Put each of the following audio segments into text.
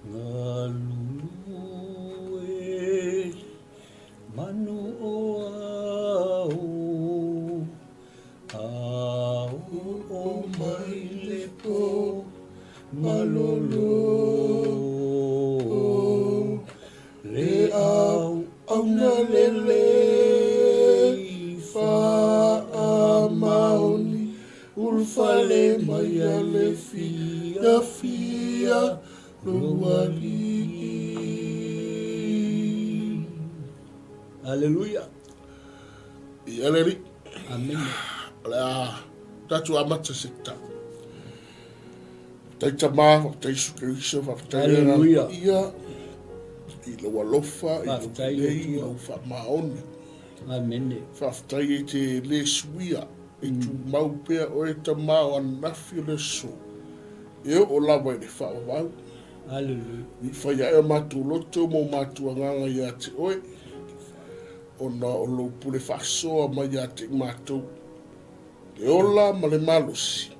Ngalulu e manu o au o mai le po malolo le au na lele fa maoni ulfale mai ale fia luali. Haleluya. Aleri. Amen. La tatu amata sekta. Taita ma, taisu keriso, Haleluya. Ia i lo walofa, i lo nei, i lo fa maoni. Amen. Whaftai e te le suia, e tu mau pea o e ta mau anafi le so. E o lawa e le whawau. Haleluya. I whaia e matu loto mo matu anganga ia te oe. O na o lo pule whasoa mai ia te matu. E ola ma le malosi.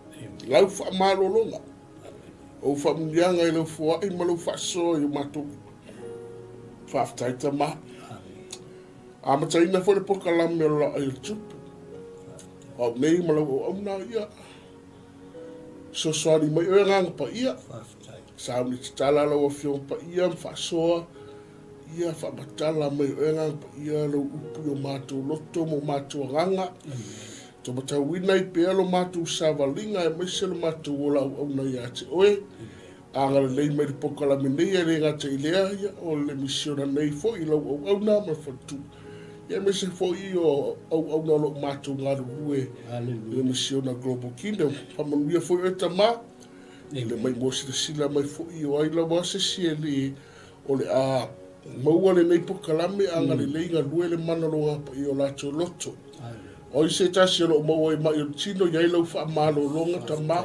Lau wha malolonga. O whamunianga i lau fua i ma lau whasoa i matu. Whaftai ta ma. Amataina fo le pokalame o 𝚘𝚑𝚦𝗖𝗟𝗏 o tupu. O nei ma lau o auna ia. So soani mai o ngang pa ia. Sauni tala lau o fiong pa ia whasoa. Ia whamatala mai o ngang pa ia lau upu o mātou loto mo mātou nganga. To matau wina i pea lo mātou savalinga e maise lo mātou ola o auna ia te oe. Angara lei mai pokalame nei e renga te ilea ia o le misiona nei fo i lau o auna ma whatu. Ia me se fo i o au na lo mātou ngāru rue le misiona Global Kingdom. Whamanuia fo i o tamā. Le mai mōsira sila mai fo i o aila wase si e le o le a maua le nei pokalame anga le leinga lue le mana lo ngapa i o lato loto. O i se tasi alo maua i mai o tino i ailau wha malo longa tamā.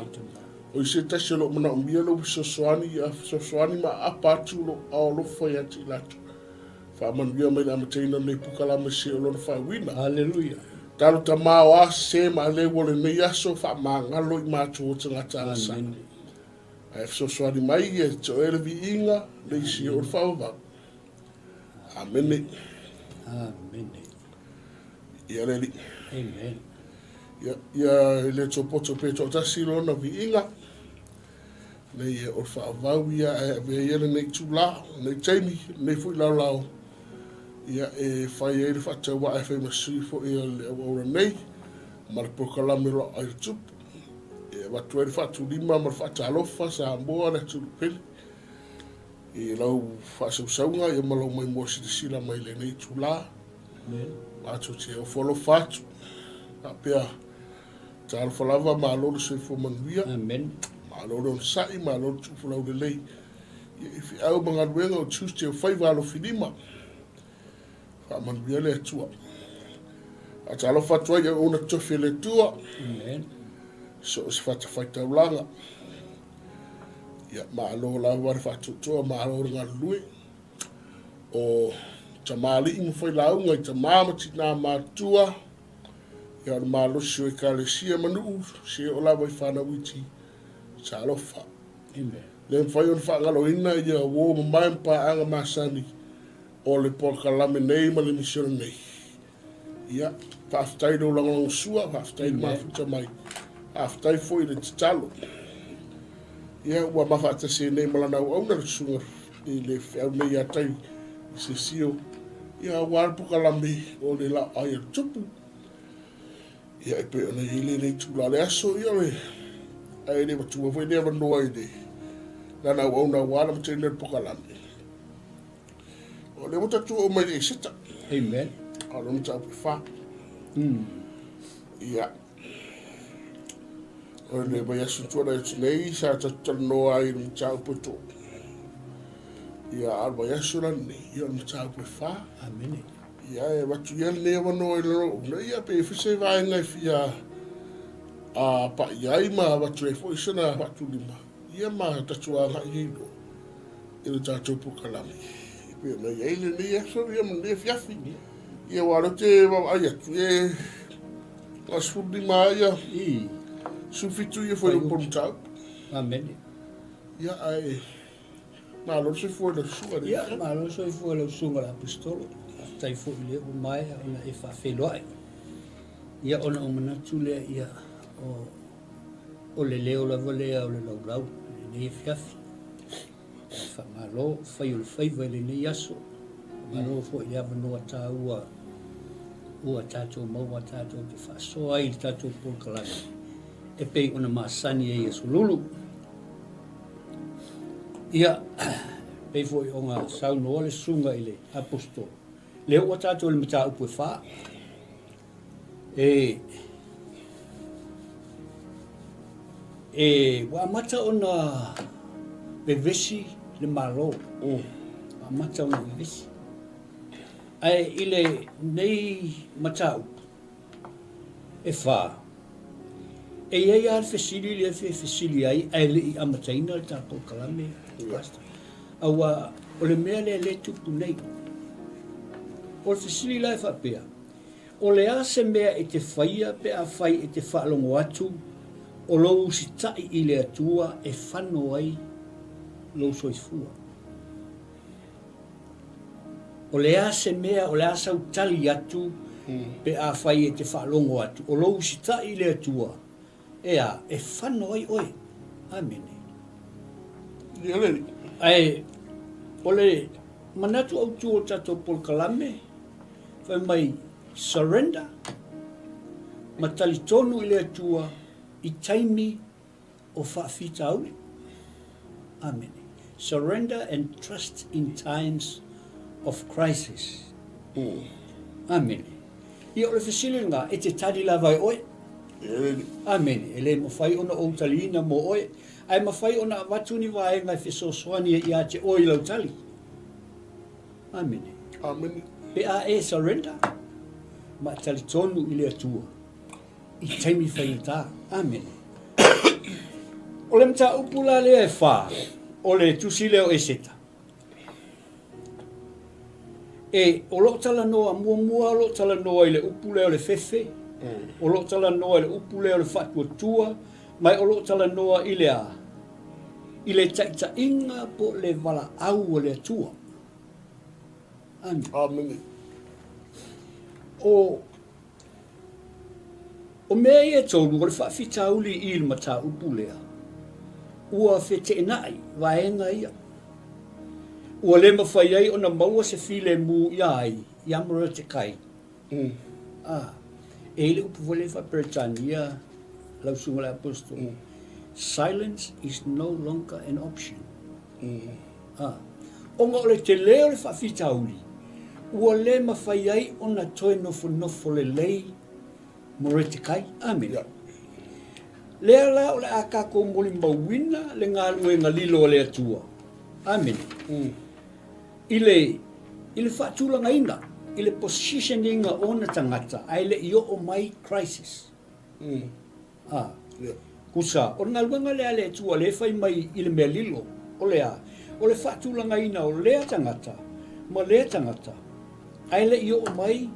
O i se tasi alo mana o mia lo sosoani ma apatu lo a o lofa i ati lato. Whaamanuia mai na amateina nei pukalame se o lona whawina. Haleluya. Talo ta mao a se ma le wole nei aso whaamangalo i mātu o tangata alasa. Ai sosoani mai e to ere vi inga nei si o whawaba. Amene. Amen. Ia reli. Amen. Ia le topoto pe to tasi lona vi inga. Nei e o whaavau ia e veiere nei tula, nei teimi, nei fui lau lau. Ia e whai e le whataua e whai masui fo e le awaura nei. Ma le pokalame lo ai tupu. E watu e le whatu lima ma le whatalofa sa moa le tulu peli. E lau whasausaunga e malau mai mosi te sila mai le nei tula. Atu te o wholo whatu. A pia ta alwhalawa ma alo le sui fo manuia. Amen. Ma alo le sai ma alo le tupu lau le lei. Ia e fi au mga luenga o Tuesday o whai walo finima. Manuia le atua. A talo fatua ia una tofi le tua. Amen. So se fata faita ulanga. Ia maalo la wari fatu toa maalo ngā lui. O tamali ingu fai launga i tamama tina mātua. Ia o maalo sio e kalesia manu. Se o la wai whana witi. Sa alofa. Amen. Le mwhai on whaangalo ina ia wo mamai mpa anga masani. O le pokalame nei ma le misiona nei. Ia, whaftai do langalang sua, whaftai mafuta mai. Whaftai foi le titalo. Ia, ua mawhata se nei malana au na le sunga i le whiau nei atai i se sio. Ia, ua pokalame o le Laoai O Le Tupu. Ia, e pe ona i le nei tula le aso, ia le. Ai le matua, foi le avanoa i le. Nana au na wala mte le pokalame. O le mutatu o mai e sita. Amen. O le mutatu pe wha. Ia. O le mai asu tuana e tunei sa tatanoa i le mutatu pe to. Ia al mai asu rani i le mutatu pe wha. Amen. Ia e watu ia le wano i le ro. Na ia pe fise vai ngai fia a pa iai ma watu e fo isana watu lima. Ia ma tatua ngai hilo. I le tatu pukalami. Ia na ia ile ni aso ia ma le fiafi. Ia wala te ai atu e asfudi mai ia. Sufitu ia foi o pontau. Amen. Ia ai Na lo se foi da sua. Ia, malo so i fua lau sunga la apostolo. Tai fo i le o mai ona e whawheloai. Ia ona o manatu lea ia o le leo la valea o le laulau. Le nei e fiafi. Wha malo, whai o le whaiva le nei aso. Malo fo i le avanoa tā ua tātou maua tātou te whaasoa i tātou polkalani. E pei ona maasani e aso lulu. Ia, pei fo i o ngā saunoa le sunga i le apostolo. Leo o tātou le mata upu e wha. Wa mata ona bevesi le malo. Wa mata ona bevesi. Ai ile nei mata upu e wha. E iai ar fesili le fesili ai le i amataina le tātou kalame. Awa o le mea le tupu nei. O le fesili lai whapea. O le ase mea e te whaia pe a whai e te whaalongo atu. O lou si tai i le atua e whano ai lou soifua. O le ase mea o le asa utali atu pe a whai e te whaalongo atu. O lou si tai i le atua e whano ai oe. Amene. Ai, o le manatu au tu o tato polkalame, whai mai surrender, matali tonu i le atua, i taimi o whaafita aule. Amen. Surrender and trust in times of crisis. Amen. Ia o le whasilinga e te tari lawai oe. Amen. Ele mo whai ona o talina mo oe. Ai mawhai ona watuni wae ngai whesosoani i a te oi lau tali. Amen. Amen. Pe a e surrender. Ma tali tonu i le atua. I taimi whai tā. Amen. O le mta upula lea e wha. O le tusi leo e seta. E o lo tala noa mua o lo tala noa i le upule o le fefe. O lo tala noa i le upule o le whatua tua. Mai o lo tala noa i le a. I le taita inga po le wala au o le atua. Amen. Amen. O mea e tolu, o le whaafita uli i il mata upulea. Ua whete enai, waenga ia. Ua le mawhai ai o na maua se file mu iai, i amara te kai. E le upu wale wha Britania, lau sunga le apostol. Silence is no longer an option. Onga o le te leo le whaafita uli. Ua le mawhai ai o na toe nofo le lei more te kai. Amen. Lea la o le a kako moli mawina le ngā lue ngā lilo le atua. Amen. I le whaatulanga ina, i le positioninga o na tangata, ai le io o mai crisis. Kusa, o ngā luenga lea le atua le whai mai i le mea lilo, o lea, o le whaatulanga ina o lea tangata, ma lea tangata, ai le io o mai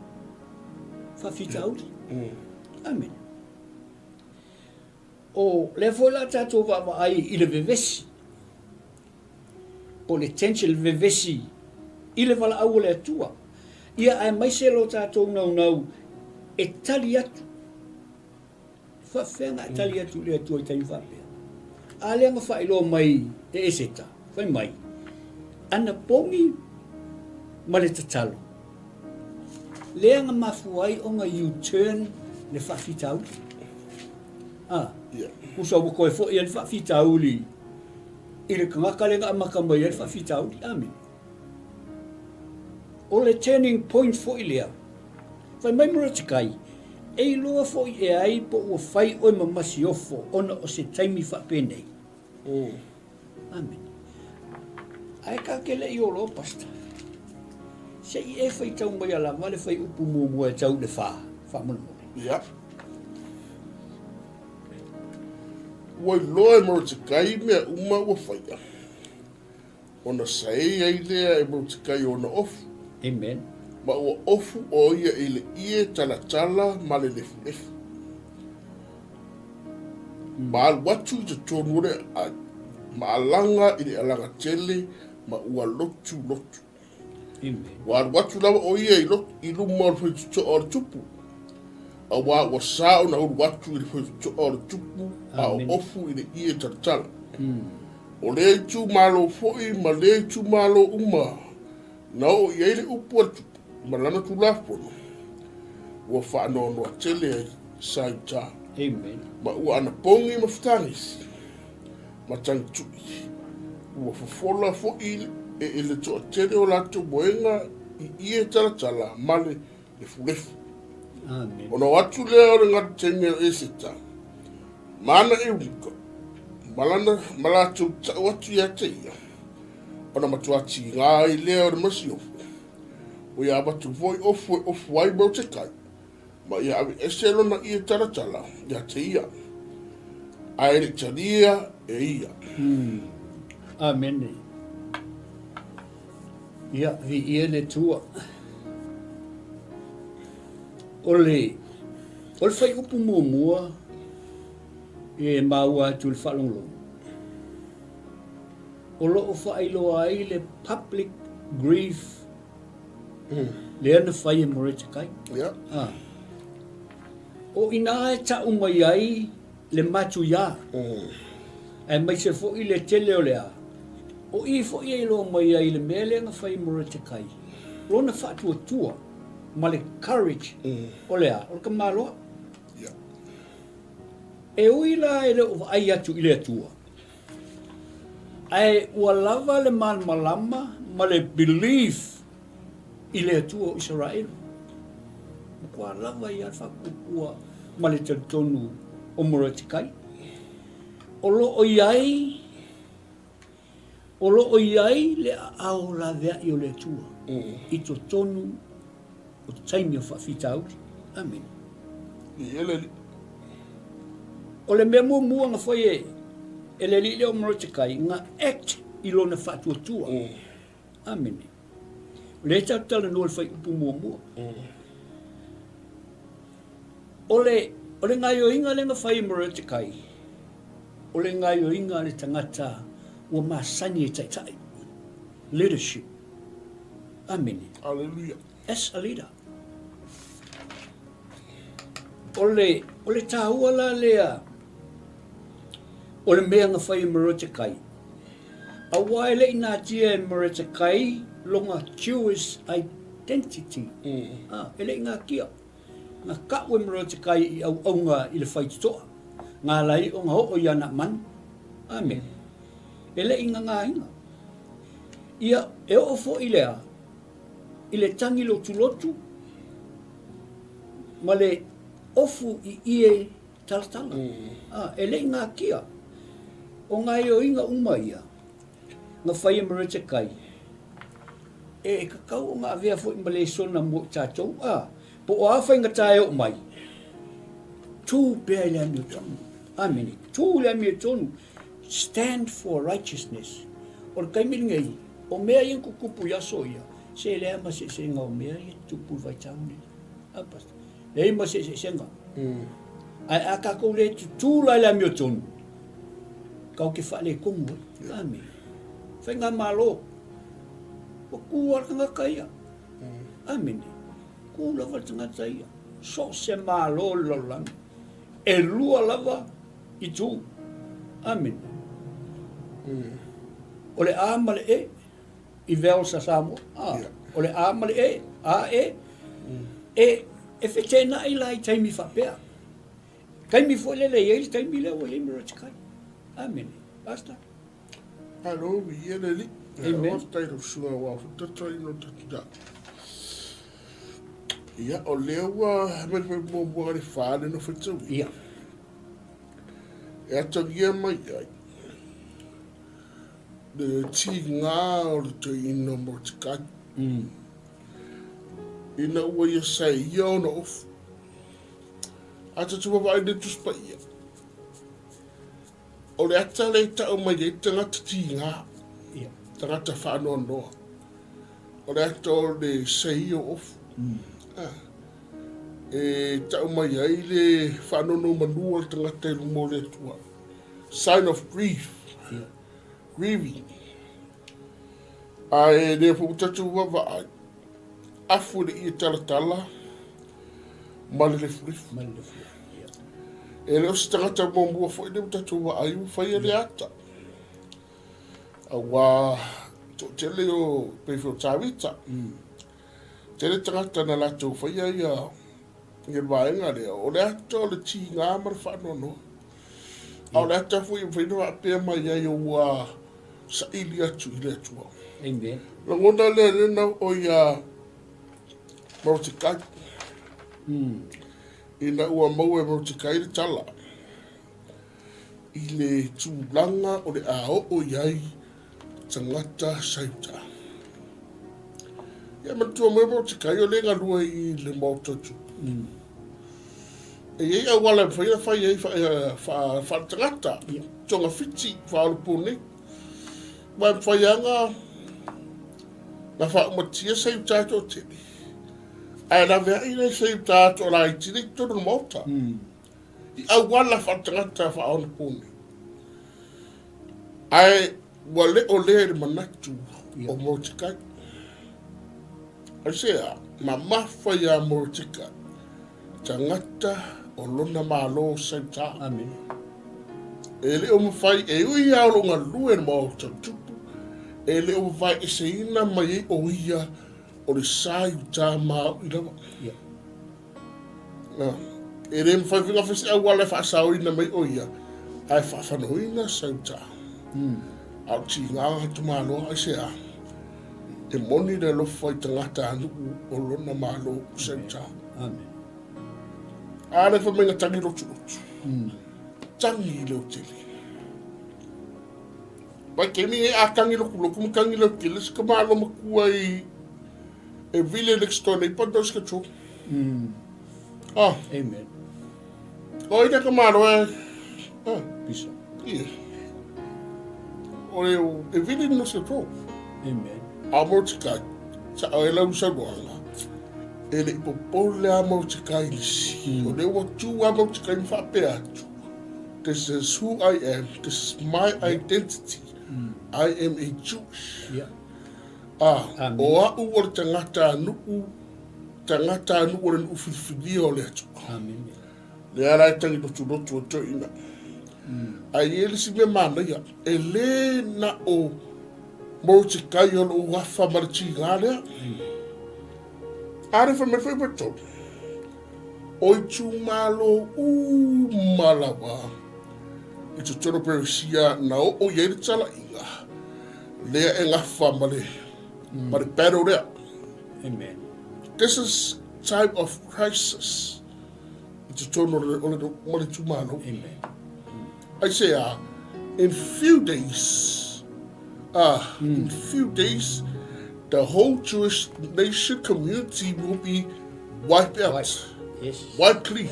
whawhita auri. Amen. O le foila tātou wa ai i le vevesi. Po le tension le vevesi i le wala au le atua. Ia ai mai se lo tātou nau e tali atu. Whawhenga e tali atu le atua i taimi whapea. A leanga whaelo mai e eseta, whai mai. Ana pongi ma le tatalo. Leanga mafuai o ngā U-turn le whawhitau. Kusa wako e fo i le whawhitau li. I le kangaka le ngā makamai e le whawhitau li. Amen. O le turning point fo i lea. Whai mai mura te kai. E loa fo i e ai po ua whai oi mamasi ofo ona o se taimi whapenei. Amen. Ai ka ke le i o lo pasta. Se i e whai tau mai ala ma le whai upu mua e tau le wha. Wha mona mone. Wai loa e mara te kai mea uma ua whaia. Ona sae ai lea e mara te kai ona ofu. Amen. Ma ua ofu o ia i le ie tala ma le lefu. Ma al watu te tonure a ma alanga i le alanga tele ma ua lotu. Amen. Watu lava o ia i luma o le whaitutoa o le tupu. A ua sao na uru watu i le whaitutoa o le tupu a o ofu i le ia taratala. O le tu malo foi ma le tu malo uma. Na o ia le upu al tupu. Ma lana tu lafono. Ua whaanono a tele ai 𝚟𝚒𝚍. Amen. Ma ua ana pongi ma whtangisi. Ma tangtui. Ua fofola foi e le toa tele o lato boenga i ia taratala male le fulefu. Amen. Ona watu lea o le ngata tenge o eseta. Mana e wika. Malatu watu ia te ia. Ona matuati ngā i lea o le masi ofu. O ia abatu voi ofu wai mau te kai. Ma ia awe eselo na ia taratala ia te ia. Aere talia e ia. Amen. Ia, vi ia le tua. O le whai upu mua e maua atu le whalonglong. O lo o whailoa ai le public grief le ana whai e morete kai. Ia. O ina e ta umai ai le matu ia. E mai se fo i le tele o lea. O i fo i lo mai ai le mele nga whai morete kai. Rona whaatua tua. Ma le courage o lea. O ka maloa. Ia. E uila e le o ai atu i le atua. Ai ua lava le man malama ma le belief i le atua o Israel. Kua lava i alwhakupua ma le tautonu o Moratikai. O lo o iai le ao la vea i o le atua. I to tonu o taimi o whawhitauti. Amen. I ele li. O le mea mua nga whai e le li leo Moratikai nga act i lo na whatuatua. Amen. Le tautala no le whai upu mua. O le ngai o inga le nga whai Moratikai. O le ngai o inga le tangata ua masani e taitai. Leadership. Amen. Hallelujah. As a leader. O le tāua la lea. O le mea nga whai Moratikai. A wai le ina tia e Moratikai longa Jewish identity. Ele ngā kia. Ngā kawe Moratikai i au aunga i le whaitutoa. Ngā lai o ngā ho i ana man. Amen. Ele inga ngā inga. Ia e o fo i lea. I le tangi lotu. Ma le ofu i ie talatala. Ele ngā kia. O ngā o inga uma ia. Ngā whai Moratikai. E kakau o ngā vea fo i male sona mo tātou. Po o awhai ngā tae o mai. Tū pēr lea mi o tonu. Amen. Tū lea mi o tonu. Stand for righteousness. O le kaimiringa i. O mea i kukupu yaso ia. Se lea ma se ngā o mea i tupu vai taune. Apasta. Lei ma se ngā. Ai a kakou le tū lea mi o tonu. Kau ke wha le kongu. Amen. Whai ngā malo. O kua ngā kaia. Amen. Kua lava tangata ia. So se malo lolang. E lua lava i tū. Amen. O le ama le e. I veo sa Samoa. O le ama le e. E whetena i lai taimi whapea. Kaimi fo le i taimi le o le Moratikai. Amen. Basta. Hello, vi ele li. Amen. Oftai ro sua wa tatai no tatida. Ia o lewa me mo ngari fale no fetsu. Ia. E atagia mai ai. De tinga o le te ino Moratikai. Ina ua ia sai ia ona ofu. Ata tuwa vai de tuspa ia. O le ata le tau mai e tangata tinga. Ia. Tangata whanoa noa. O le ata o le sai o ofu. E tau mai ai le whanono manua le tangata ilu mo le tua. Sign of grief. Ia. Grieving. Ai ne fu tatu wa ai. Afu le tala mal le frif. E le ostangata mo mo fo le tatu wa ai fa le ata. Awa to tele o pe fo tawita. Tele tangata na la to fa ia nge vaenga le o le ato le ti ngā mar fa no. Au le ata fu i no pe mai ia wa sa ilia tu ile tu. Amen. La ngona le na o ia Mortikai. Ina ua mau e Mortikai le tala. I le tūlanga o le ao o iai tangata sauta. Ia matua mai Mortikai o le ngalua I le mautatu. E iei au wala mwhaia whai ei wha tangata. Tonga whiti wha alupune. Mai mwhaianga na wha umatia sauta to tene. Ai la vea ina sei tato la I tiri tono mota. I au wala whatangata wha aona pone. Ai wale o le manatu o Mortikai. Ai sea, ma mawha ia Mortikai. Tangata o lona malo senta. Amen. E le o mwhai e ui au ngā lue mo tupu. E le o mwhai e se ina mai o ia o le sai ta mau I rawa. E re mwhai whiga whisi au wale whaasau ina mai o ia. Ai whaafanoina sauta. Au ti nganga tu malo ai sea. E moni le lofa I tangata anu o lona malo sauta. Amen. Ale whamenga tangi rotu rotu. Tangi leo tele. Pai kemi e a tangi loku loku mkangi leo tele. Sika malo makua I e vile next nei pandos ka tro. Amen. O ina ka malo e. Bisa. Ia. O e vile nos ka tro. Amen. A Mortikai. Sa o e lau sa roanga. E le popole a Mortikai lisi. O le watu a Mortikai mwhape atu. This is who I am. This is my identity. I am a Jewish. Yeah. O au o le tangata anu o le ufilifili o le atu. Amen. Le ara e tangi rotu o to ina. Ai ele si me mana ia. E le na o Mortikai o lo wafa marchi ngārea. Are fa me foi pato. Oi tu malo malawa. I tu toro peresia na o ye le tala inga. Lea e ngafa male. But the battle there. Amen. This is time of crisis. It's a tono o le tu malo. Amen. I say in few days, the whole Jewish nation community will be wiped out. Yes. Wiped clean.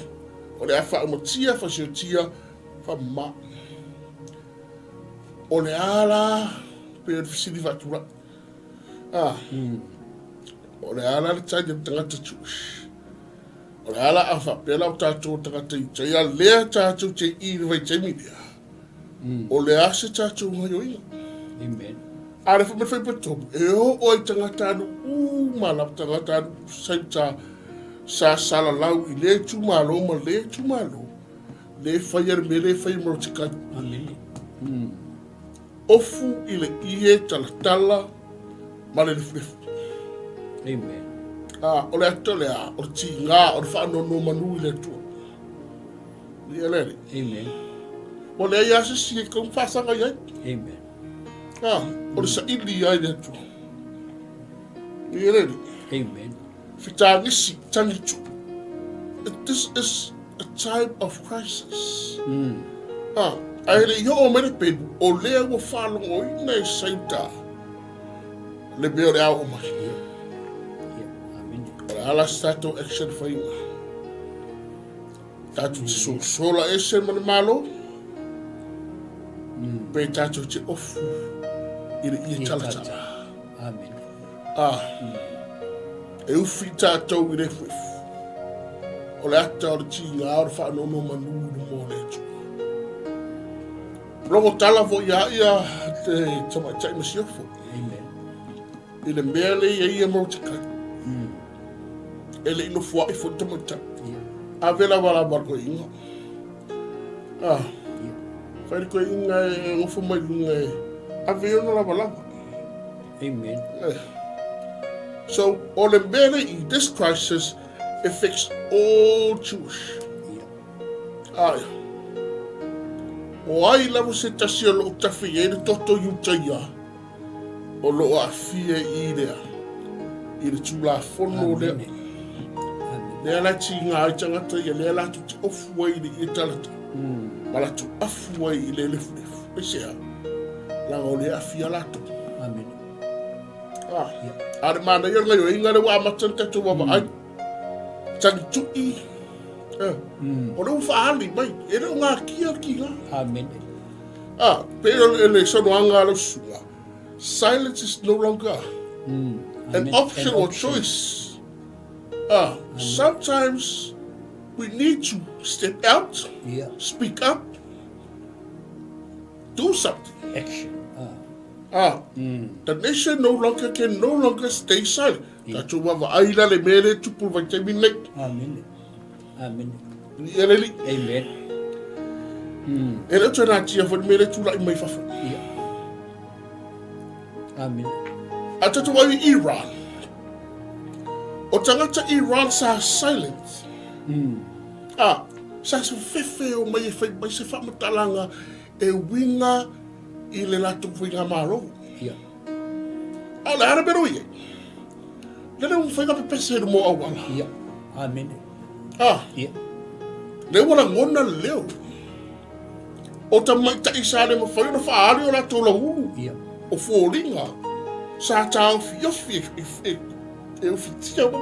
O le afa amatia fa tia fa ma. O le ala pe fisili vatura. O le ala le taja tangata Jewish. O le ala afa pe la tato tangata I te ia lea tato te I le vai te midia. O le ase tato ngayoinga. Amen. Are fa me fai patomu. E o I tangata anu mala tangata anu saita sa sala lau I le tumalo ma le tumalo. Le fai me le fai Mortikai. Amen. Ofu I le ie talatala ma le flefu. Amen. O le ato le a, o le ti ngā, o le whaanono manu I le tua. Ni elere. Amen. O le ia se si e kong whasanga iai. Amen. O le sa ili iai le tua. Ni elere. Amen. Whita nisi tangitu. This is a time of crisis. Ai le yo o mene pedu, o lea ua whalongo o ina e sauta. Le beo le au o mai. Amen. O le ala stato action whainga. Tatu te sola e se mani malo. Pe tatu te ofu. I le ia talatala. Amen. E uwhi tātou I le whifu. O le ata o le ti ngā o le whaanono manu I mō le atu. Rongo tala fo ia te tamaitai masiofo. Amen. I le mea le ia mau te kai. E le ino fua I fo te mata. A vela wala barko inga. Whaere koe inga e ngofo mai lunga e. A veo na lava lava. Amen. So, o le mea le this crisis affects all Jewish. O ai lava se tasi o lo tafi e le toto iutaia. O lo a fia I rea. I le tula fono lea. Lea la ti ngā ai tangata ia lea la tu te ofu ai le I talata. Ma la tu afu ai I le lefu. E sea. La o le a fia lato. Amen. Are mana ia ngai o inga le wa matanta tu wa ai. Tani tu I. O le ufaali mai. E le ngā kia ki ngā. Amen. Pero ele sono anga lo suga. Silence is no longer an option or choice. Sometimes we need to step out, speak up, do something. Action. The nation can no longer stay silent. Tatu wa aila le mere tupu vai te minek. Amen. Amen. Amen. E le tana tia fo mere tu lai mai fafa. Amen. A tatu wa Iran. O tangata Iran sa silent. Sa se fefe o mai fai mai se fa matalanga e winga I le latu winga maro. La ara bero ye. Le le fai ka pese mo awala. Amen. Le wala ngona leo. O ta mai ta isa le mo fai na fa ari o la to la ulu. O folinga. Sa ta fi e o fitia mo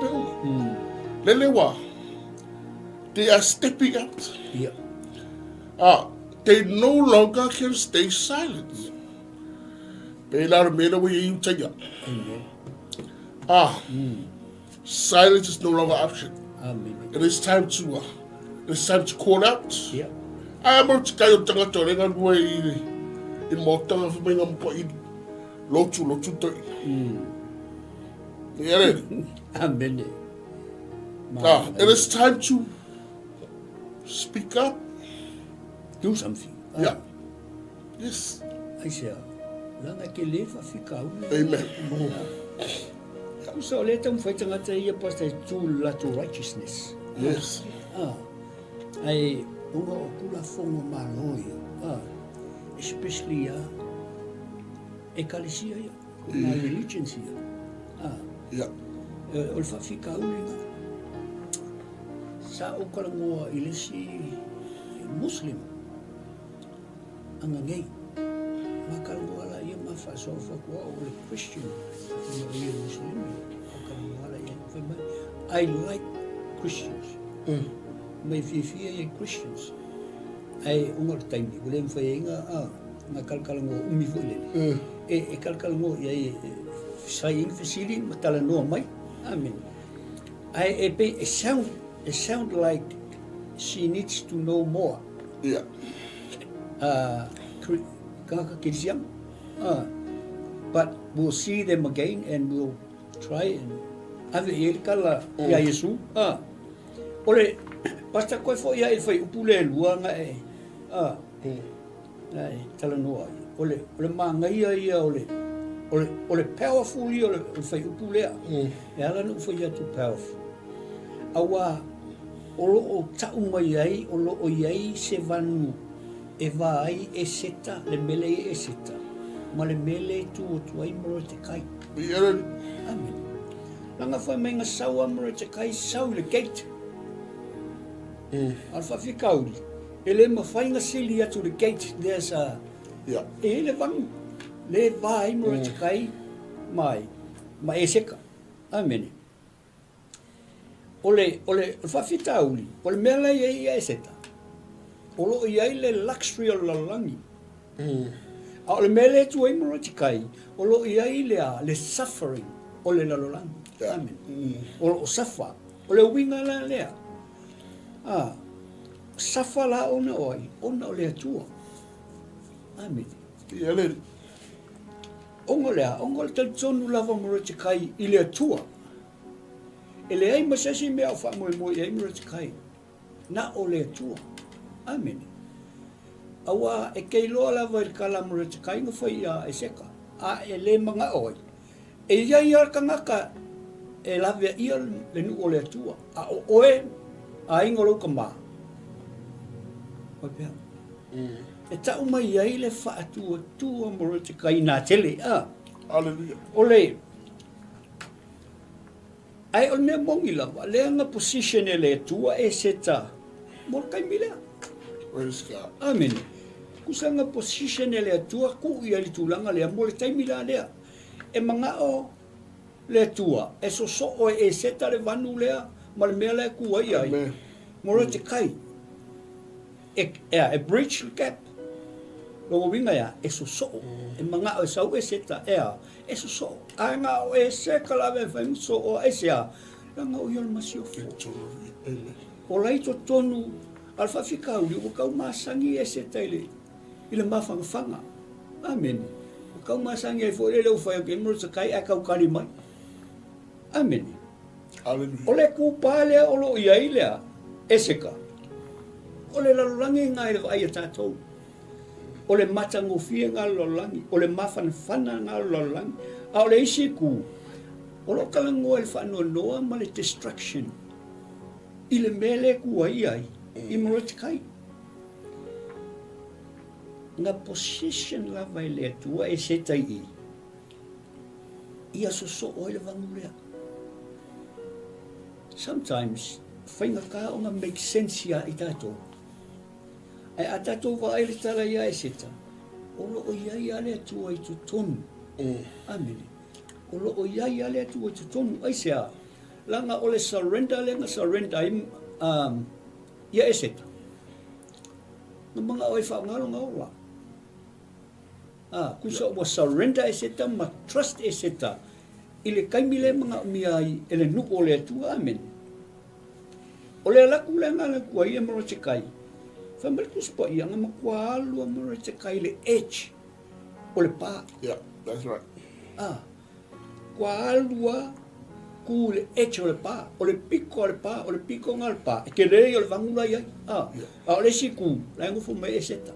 be. Le wa. They are stepping out. They no longer can stay silent. Silence is no longer option. It is time to call out. I am going to tell you that way in more time for me. I'm going to Amen. It is time to speak up. Do something. Yes. I say, langa ke lefa fika. Amen. So let them fight tangata ia pasta to righteousness. Yes. Ai unga kula fongo maloi. Especially ecclesia na religions here. O fa fika ulinga. Sa o kalangoa ilesi Muslim. Ang ngay makalwala yung mafasofa ko o Christian yung Muslim makalwala yung I like Christians may fifia yung Christians ay ungar time ni wala yung fayenga nakalkalango umifuli kalkalango yay saying facility matalano may amen it sound like she needs to know more. But we'll see them again and we'll try and have it kala ya Yesu. Ole basta koe fo ia fai upule luanga ai tala noa. Ole mangai ia ole powerful ia ole fai upule. Ela no fai too powerful. Awa olo o tau mai ai olo o iai se vanu e vai e seta le mele e seta ma le mele tu ai mo te kai amen langa fa mai nga sawa mo te kai sau le gate alfa fikauli ele ma fa nga sili atu le gate there's a ele vanu le vai mo te kai mai ma e seka amen Ole fafitauli, ole mele ia eseta. Olo ia le luxury o lalangi. Ole mele tu ai mo tikai. Olo ia le suffering ole lalangi. Amen. Olo suffer. Ole winga la lea. Suffer la ona oi, ona ole tua. Amen. ongo le tonu lava mo te kai i le atua. E le ai masasi mea o wha moe moe ai mo te kai. Na o le atua. Amen. Awa e kei loa lava i kala mo te kai nga whai a e seka. A e le manga oi. E iai ar kangaka e lawe ia le nu o le atua. A o oe a ingo rau ka maa. Oi pia. E tau mai iai le wha atua tua mo te kai nā tele. Hallelujah. O le ai o mea mongi lava, le anga position e le tua e seta mo kai milea. Praise God. Amen. Kusanga position e le tua ku ia li tulanga lea mo le taimi la lea. E manga o le tua, e so o e seta le vanu lea, ma le mea lea ku ai ai. Amen. Mo te kai. E breach the gap. Lo winga ya, e so e manga o sau e seta e so anga o e se kala ve fai so o e sia langa o yol masio fo o lai to tonu alfa fika u o ka masangi e se tele ile mafanga fanga amen o ka masangi e fo le o fai ke mo se kai a ka kali mai amen Hallelujah. o le ku pale o lo ia ile e se ka o le la langi ngai ai tatou o le matango fie ngā lolangi, o le mawhanawhana ngā lolangi, a o le isi ku, o lo kalangoa le whanua noa ma le destruction, i le mele ku ai ai, i mora te kai. Ngā position lava i le atua e se tai i, ia so o le vangu lea. Sometimes, whainga ka o ngā make sense ia i tātou. Ai a tatou wa ai le tala ia e seta. O lo o iai ale atua i tu tonu. Amene. O lo o iai ale atua i tu tonu. Ai sea, langa o le surrender, lenga surrender ia e seta. Nga mga oi wha ngaro ngaura. Kusa o surrender e seta, ma trust e seta. I le kaimile mga umiai, e le nuku o le atua, amen. O le alaku lenga le kua ia maro te kai. Family spot ia nga makwalu mo te kai le edge o le pa. Yeah, that's right. Kwalua ku le edge o le pa, o le piko o le pa, o le piko ngal pa. E ke rei o le vangula ia. O le siku, la ngu fu mai e seta.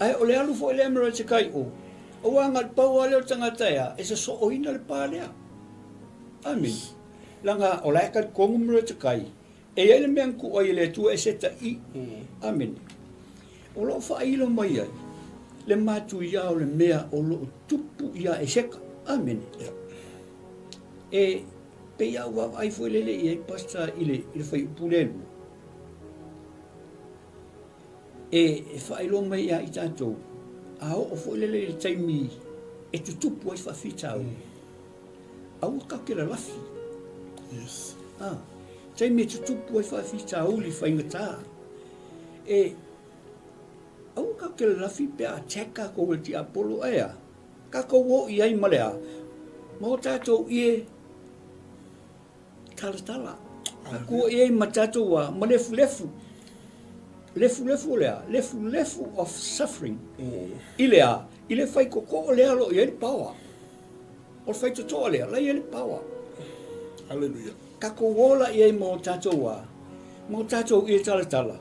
Ai o le alu fo le mo te kai o. O anga pa o le tangata ia, e se so o ina le pa lea. Amen. Langa o la ka kongu mo te kai. E ele mea ku o ele tua e seta i. Amen. O lo wha ilo mai ai. Le matu ia o le mea o lo tupu ia e seka. Amen. E pe ia ua ai fo lele i e pasta ile whai upulelu. E wha ilo mai ia i tātou. A o fo lele i taimi e tutupu ai wha fitau. Au kakera lafi. Yes. Sei me tutupu ai whawhita uli whaingatā. E, au ka ke lafi pe a teka ko le ti apolo ea. Ka ko wo i ai malea. Mo tātou i talatala. Ka ko i ai ma tātou wa ma lefu lefu. Lefu lefu lea. Lefu lefu of suffering. I lea. I le whai koko o lea lo i ai pawa. O whai toto lea. Lai ai pawa. Hallelujah. Kako wola ia i mo tātou wa. Mo tātou i talatala.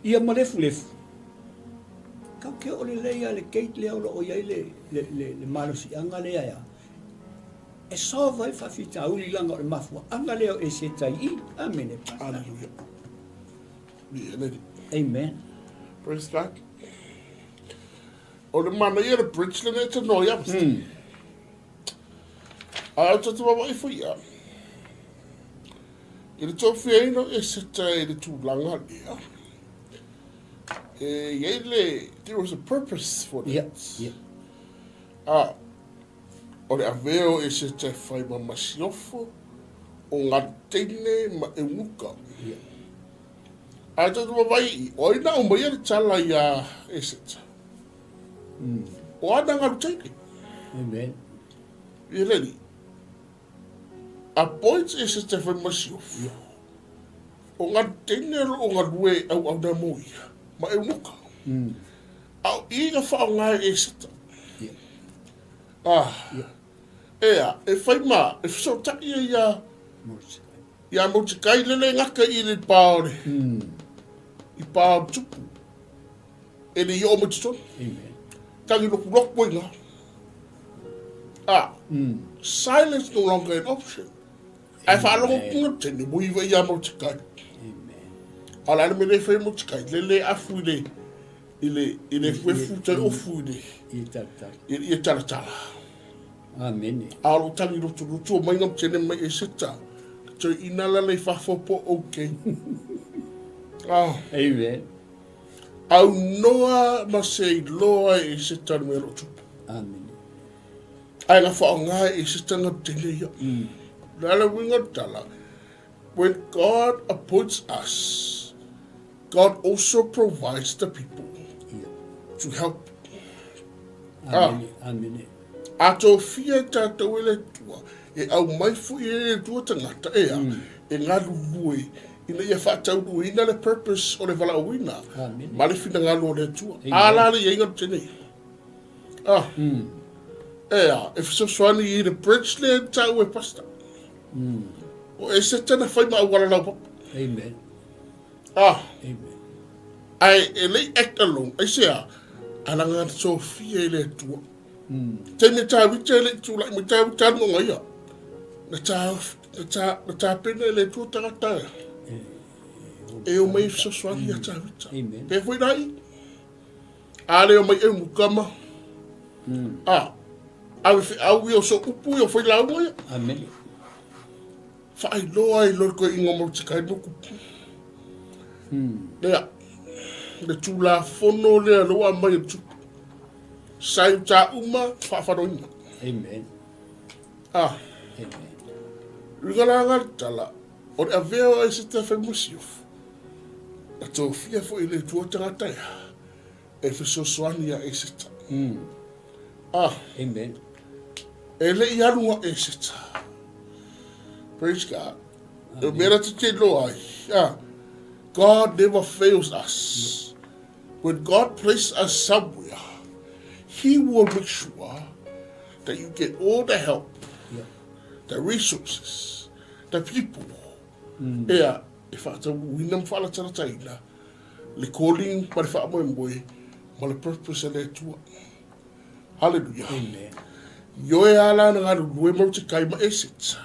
Ia ma lefu lefu. Kau ke o le leia le gate lea o o iai le marosi anga lea ia. E so vai whawhita uli langa o le mafua. Anga lea e se tai i. Amen. Hallelujah. Amen. Praise God. O le mana ia le bridge le ne te noia. A o tatu wawa i fuia. I le tō whiaino e seta e le tūlanga lea. There was a purpose for that. Yeah. O le aveo e seta e whai ma masiofo o ngā teine ma e wuka. A tatu wawai, o ina o mai ale tala ia e seta. O ana ngā teine. Amen. I leni. A points e se te whai masiofu. O ngā tene o ngā rue au na moi. Ma e muka. Au ina whaongai e sita. Yeah. Ea, e whaima, e whisotaki ia ia motikai lele ngaka i le paore. I pāo tupu. E le i o motitoni. Amen. Tangi loku loku inga. Silence no longer an option. Ai whaalongo kuna tene muiwa ia motikai. Ala me le whai motikai, lele afu i le futa ofu i taratara. Amen. Alo tangi rutu o mai ngam tene mai e sita. So inala le whafopo okay. Amen. Au noa ma se loa e sita me rotu. Amen. Ai nga whaonga e sita ngam tene ia. Lala winga tala. When God appoints us, God also provides the people to help. Amen. Ato fia tātou ele tua, e au mai fu i ele tua tangata ea, e ngā lulue, ina ia whātau lue, ina le purpose o le wala uina, ma le whina ngā lua le tua. Ālare i inga tene. Ea, e whisoswani i le bridge le tau e pasta. O e se tana whai ma awara lau papa. Amen. Amen. Ai, e lei act alone, ai sea, ala ngā so fia i le tua. Te me tā wita e le tu lai, me tā wita no ngai a. Na tā pena e le tua tangata. E o mai whisoswani a tā wita. Pe fwoi rai. Ale o mai e mukama. Au i o so upu i o fwoi lau ngai a. Amen. Whaai loa i lor koe ingo mautikai nuku. Lea, le tūla whono lea loa mai o tupu. Sai tā uma whawharoina. Amen. Amen. Ringaranga tala, o le avea e se te whaimusi ofu. Na tō fia fo i le tua tangatai. E whisoswani a e se ta. Amen. E le i arunga e se ta. Praise God. The mera te loa. God never fails us. When God places us somewhere, He will make sure that you get all the help, the resources, the people. Ea, e whata winam whala tarataina, le calling pa le wha moe, ma le purpose le tua. Hallelujah. Amen. Yoe ala na ngā lue mau te kai ma esits.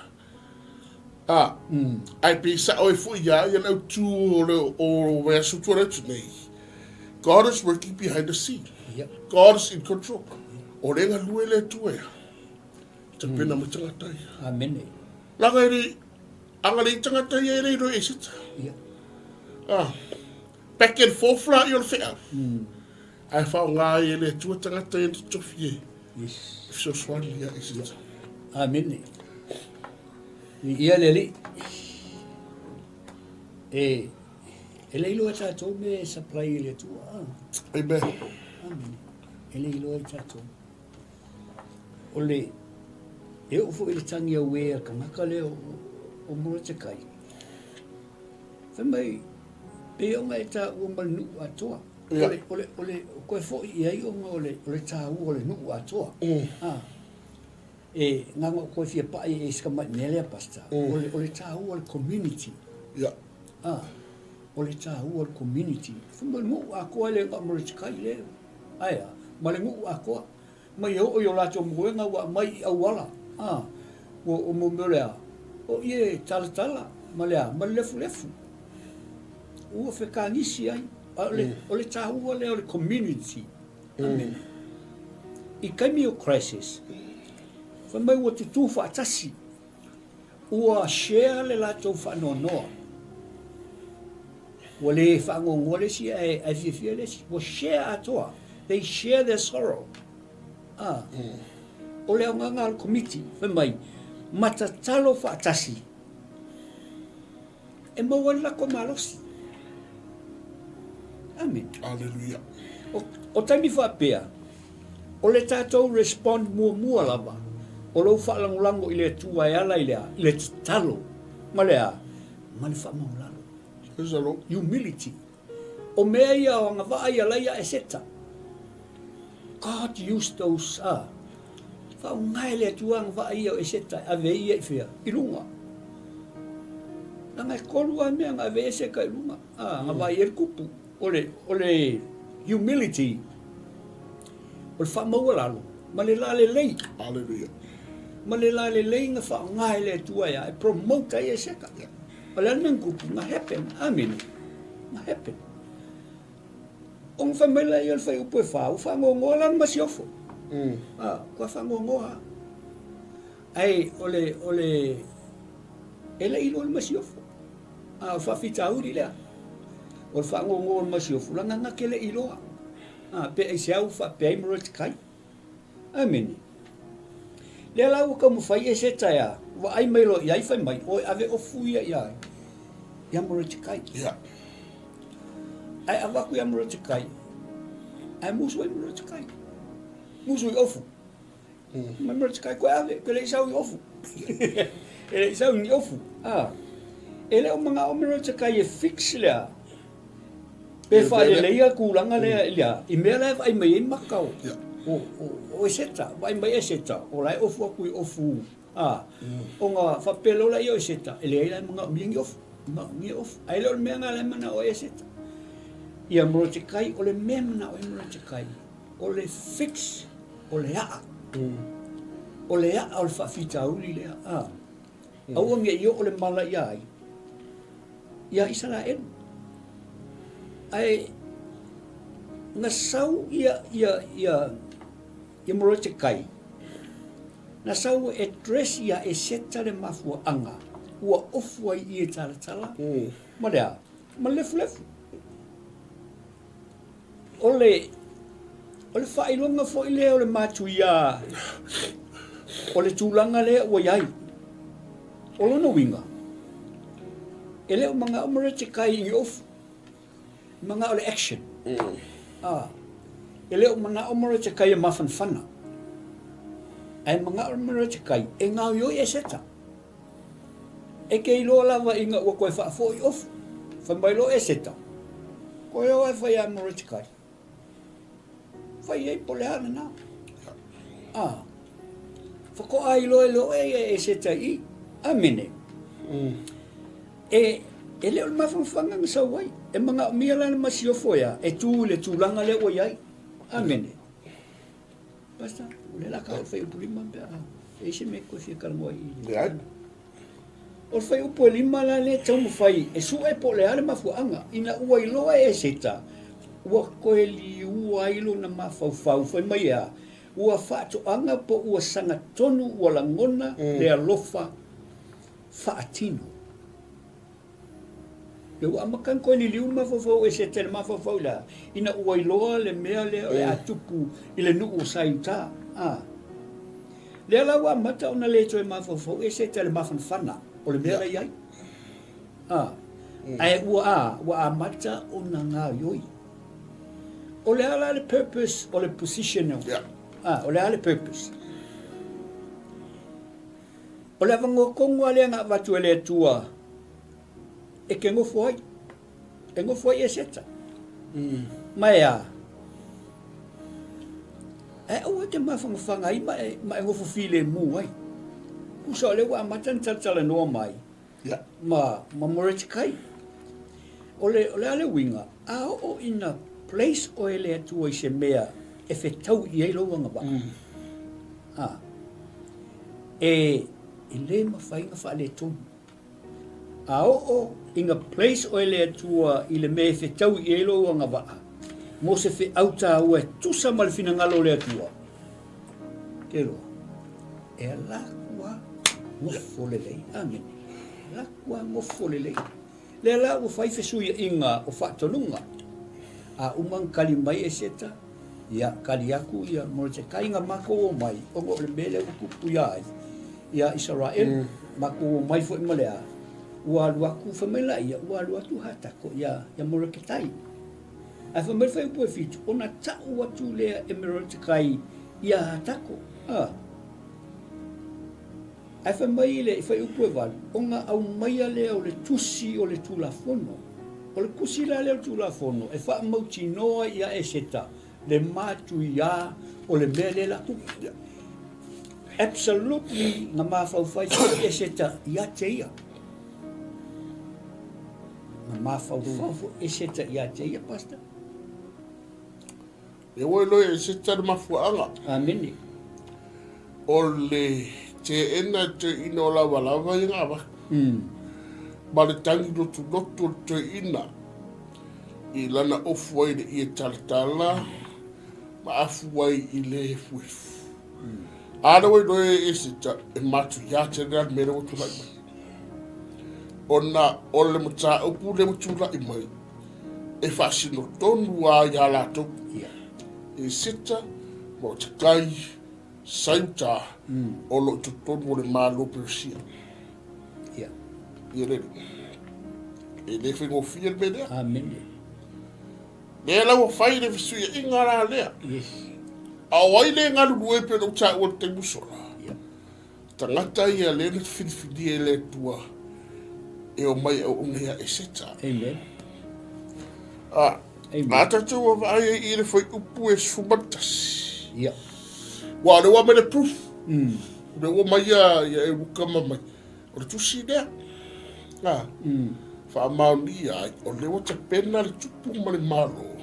Ai pe sa oi fu ia ia lau tu o wea sutua rautu nei. God is working behind the scene. God is in control. O renga lue le tu ea. Te pena mo tangatai. Amen. Langa eri, anga le tangatai e reiro e sita. Back and forth la i o le whea. Ai whao ngā e le tua tangatai e te tofi e. So swani ia e sita. Amen. Ia leli. E leilo e tātou me supply le tua. Amen. Amen. E leilo e tātou. O le, e ofo i le tangi au e a kamaka le o mora te kai. Whamai, pe onga e tā ua mali nuu atoa. Ole, koe fo i ai onga ole tā ua ole nuu atoa. E nganga koe fia pai e skamai nele a pasta. Ole tā ua le community. Ole tā ua le community. Whamai nuu a koe le nga mora te kai le. Aia, ma le nuu a koe. Mai o yo lato moenga wa mai awala. O mo melea. O ye tala ma lefu. O fe kanisi ai. Ole tā ua le community. Amen. I kaimi o crisis. Whamai ua te tū whaatasi. Ua share le lato whanonoa. Ua le whaangongole si ai whiawhia le si. Ua share atoa. They share their sorrow. O le nganga al committee. Whamai, matatalo whaatasi. E mawala ko malosi. Amen. Hallelujah. O taimi whaapea. O le tātou respond mua lava. O lau whaalangulango i le tua e ala i le talo. Ma lea, ma le whaamaulalo. Humility. O mea ia o anga waa ia laia e seta. God used those whaungai le tuang wa ia o e seta a vei e fea i lunga. Nanga kolua mea ngā vei se ka i lunga. Ngā vai e kupu. Ole humility. Ole whamaua lalo. Ma le la le lei. Hallelujah. Ma le la le lei ngā whaungai le tua ia. E promote e seka. Ma le anang kupu ngā happen. Amen. Ngā happen. Ong whamaila i al whai upo e whau. Whangongoa lan masi ofo. Kua whangongoa. Ai, ole ele ilo le masi ofo. Whawhitauri lea. O le whangongoa le masi ofo. Langa ngake le iloa. Pe ai seau whapei mora te kai. Amen. Lea lau ka mawhai e se taia. Wa ai mailo i ai whai mai. O ave ofu ia ia. Ia mora te kai. Ai awaku ia mora te kai. Ai musu ai mora te kai. Musu i ofu. Mai mora te kai koe ave. Koe le isau i ofu. Ele isau i ofu. Ele o mga o mora te kai e fix lea. Pe whae leia kūranga lea lea. I mea lea ai mai e makau. O e seta. Vai mai e seta. O lai ofu aku i ofu. O ngā whapelo lai o e seta. Ele ai lai mga miengi ofu. Mga ofu. Ai leo mea ngā lai mana o e seta. Ia mora te kai o le mea mana o e mora te kai. O le fix. O le aa. O le aa o le whawhitauri lea. Aua mea i o le mala ia ai. Ia isa la enu. Ai nga sau ia mora te kai. Nga sau e dress ia e seta le mafua anga. Ua ofua i e tala. Ma lea. Ma lefu. Ole whailonga fo i lea o le matu ia. O le tūlanga lea ua iai. O lono winga. E leo mga o mora te kai i ofu. Mga o le action. E leo mga o mora te kai e mawhanwhana. Ai mga o mora te kai e ngau ioi e seta. E kei loa lava inga ua koe whaafo i ofu. Whambailo e seta. Koe o ai whai a mora te kai. Whai ei pole hana nā. Whako ai loe e seta i. Amene. E leo le mawhanwhanga nga sau wai. E mga mia lana masi ofo ia. E tū le tūlanga le o iai. Amene. Basta, le laka o whai upu lima pia. E se me koe whia karangoa i. O whai upu lima la le tau mo whai. E su e po le ale mafuanga. Ina ua i loa e seta. Ua koe li ua ilo na mawhau whai mai a. Ua whaatoanga po ua sanga tonu ua langona le alofa whaatino. Le ua amakan koe li liu mawhau e seta le mawhau la. Ina ua i loa le mea le atupu i le nuu o saita. Le ala ua amata ona le toe mawhau e seta le mawhanwhana. O le mea la iai. Ai ua amata ona ngā ioi. O le ala le purpose o le position. O le ala le purpose. O le avango kongo ale ngā watu e le tua. E ke ngofo ai. E ngofo ai e seta. Mai a. E ua te mawhangwhanga ai ma e ngofo file mu ai. Kusa o le ua amata ntatala noa mai. Ma mora te kai. O le ale winga. A o ina place o ele atua i se mea e whetau i eilo wanga wa. E le mawhainga wha le tonu. A o inga place o ele atua i le mea e whetau i eilo wanga wa. Mo se whi auta ua e tusa malfina ngalo le atua. Ke roa. E lakua ngofo le lei. Amen. Lakua ngofo le lei. Le la ua whai whesui inga o whatonunga. A umang kali mai e seta. Ia kali aku ia mora te kainga mako o mai. Ongo le mele o kupu iai. Ia Israel. Mako o mai fo imalea. Ua alu aku whamela ia. Ua alu atu hatako ia mora ke tai. Ai whamela whai upo e fitu. Ona tau atu lea e mora te kai ia hatako. Ai whamela i whai upo e walu. Onga au maia lea o le tusi o le tulafono. O le kusi la leo tula fono, e wha mauti noa ia e seta, le matu ia o le mea le la tupu. Absolutely ngā mawhauwhai e se ta ia te ia. Ngā mawhauwhau e se ta ia te ia, Pastor. E wai loe e se tana mafuanga. Amene. O le te ena te ino lawa lawa i ngā waka. Ma le tangi lotu lotu te ina. I lana ofu ai le i e talatala. Ma afu ai i le fuefu. Ana wai loe e se ta e matu ia te rea mera o tu lai mai. Ona o le mata upu le matu lai mai. E whasino tonu a ia la toku. E sita mo te kai sauta o lo tu tonu o le malo persia. Ia rere. E le whengo fia le mea. Amene. Lea lau a whai le whisui e ngara lea. Yes. A wai le ngaru lue pe no ta o te musora. Tangata ia le na whiwhidi e le tua. E o mai au unea e seta. Amen. A tatu wa vai e le foi upu e sumatasi. Ia. Wa le wa me le proof. Le wa mai e ukama mai. O le tusi lea. Fa mauni ai o le wa te pena le tupu ma le malo.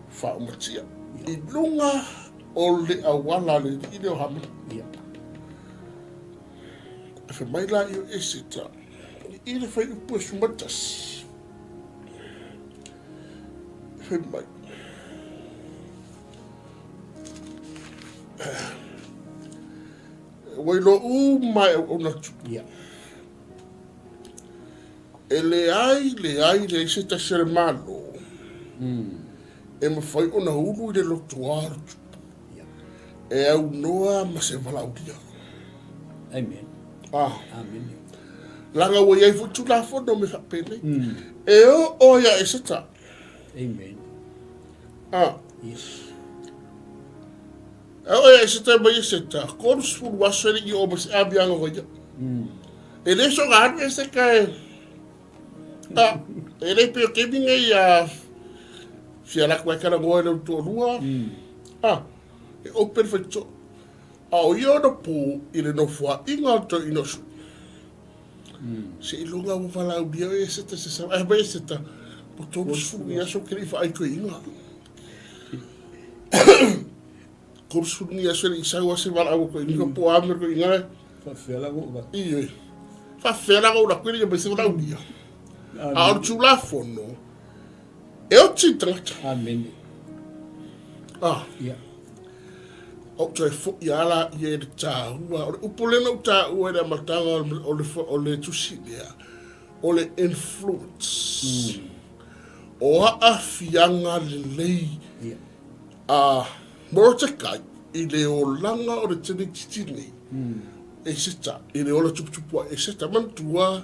Fa umatia. I lunga o le awala le i le o hama. E fe mai la i o esita. I le fai upu e sumatasi. E fe mai. Wailo u mai o na tupu. E le ai le esita sere malo. E ma fai ona hulu i le lotuaru. E au noa ma se valaudia. Amen. Amen. Langa wa iai futu la fono me hapene. E o ya e seta. Amen. Yes. E o ya e seta ma i seta. Koru sfuru waswere i o mas abianga waya. E le so gani e se kae. E le peo keminga i a fia la kwa kana ngoe le to lua. E o perfecto. A o io no pu i le no fua inga to inosu. Se i lunga o vala o bia e seta se sa e ba seta. Po to su ia so kri fa ai ko inga. Kursu ni a se i sa wa se vala o ko inga po a mer ko inga. Fa fela go ba. I fa fela go la kwiri be se vala o bia. A o tu la fono. E o titata. Amen. Ia. O te fo ia la ia de ta ua o upolena ta ua de matanga o le tusi lea. O le influence. O a fianga le lei. Moro te kai i le o langa o le tene titine. E seta. I le ola tuputupua e seta mantua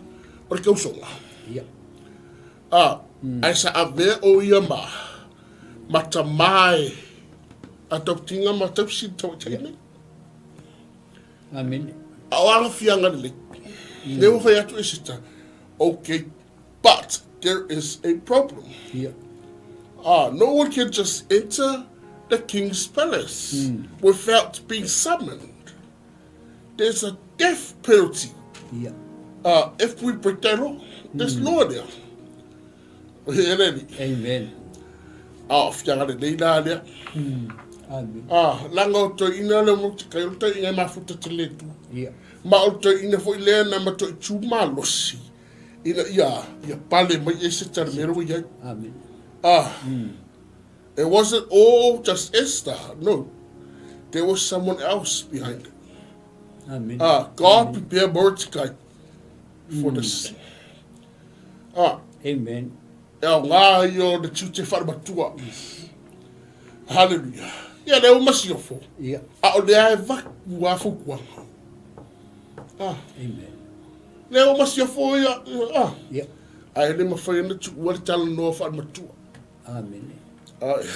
o le kausonga. Ia. Ai sa ave o ia mata mai a tau tinga ma tau si tau tene. Amen. A wanga fianga le. Ne o fai atu e sita. Okay, but there is a problem. No one can just enter the king's palace without being summoned. There's a death penalty. If we break that law, there's law there. Amen. Fianga le leila lea. Amen. Langa o to ina le mo te kai o to ina mafuta te letu. Ma o to ina fo ile na ma to tu malosi. Ina ia pale mai e se tar mero ia. Amen. It wasn't all just Esther. No. There was someone else behind it. Amen. God prepared Mordecai for this. Amen. E o ngā i o le tute wharamatua. Hallelujah. Ia leo masi o fo. A o lea e vaku a fukuanga. Amen. Leo masi o fo ia. A ele mawhai ana tu ua le tala noa wharamatua. Amen.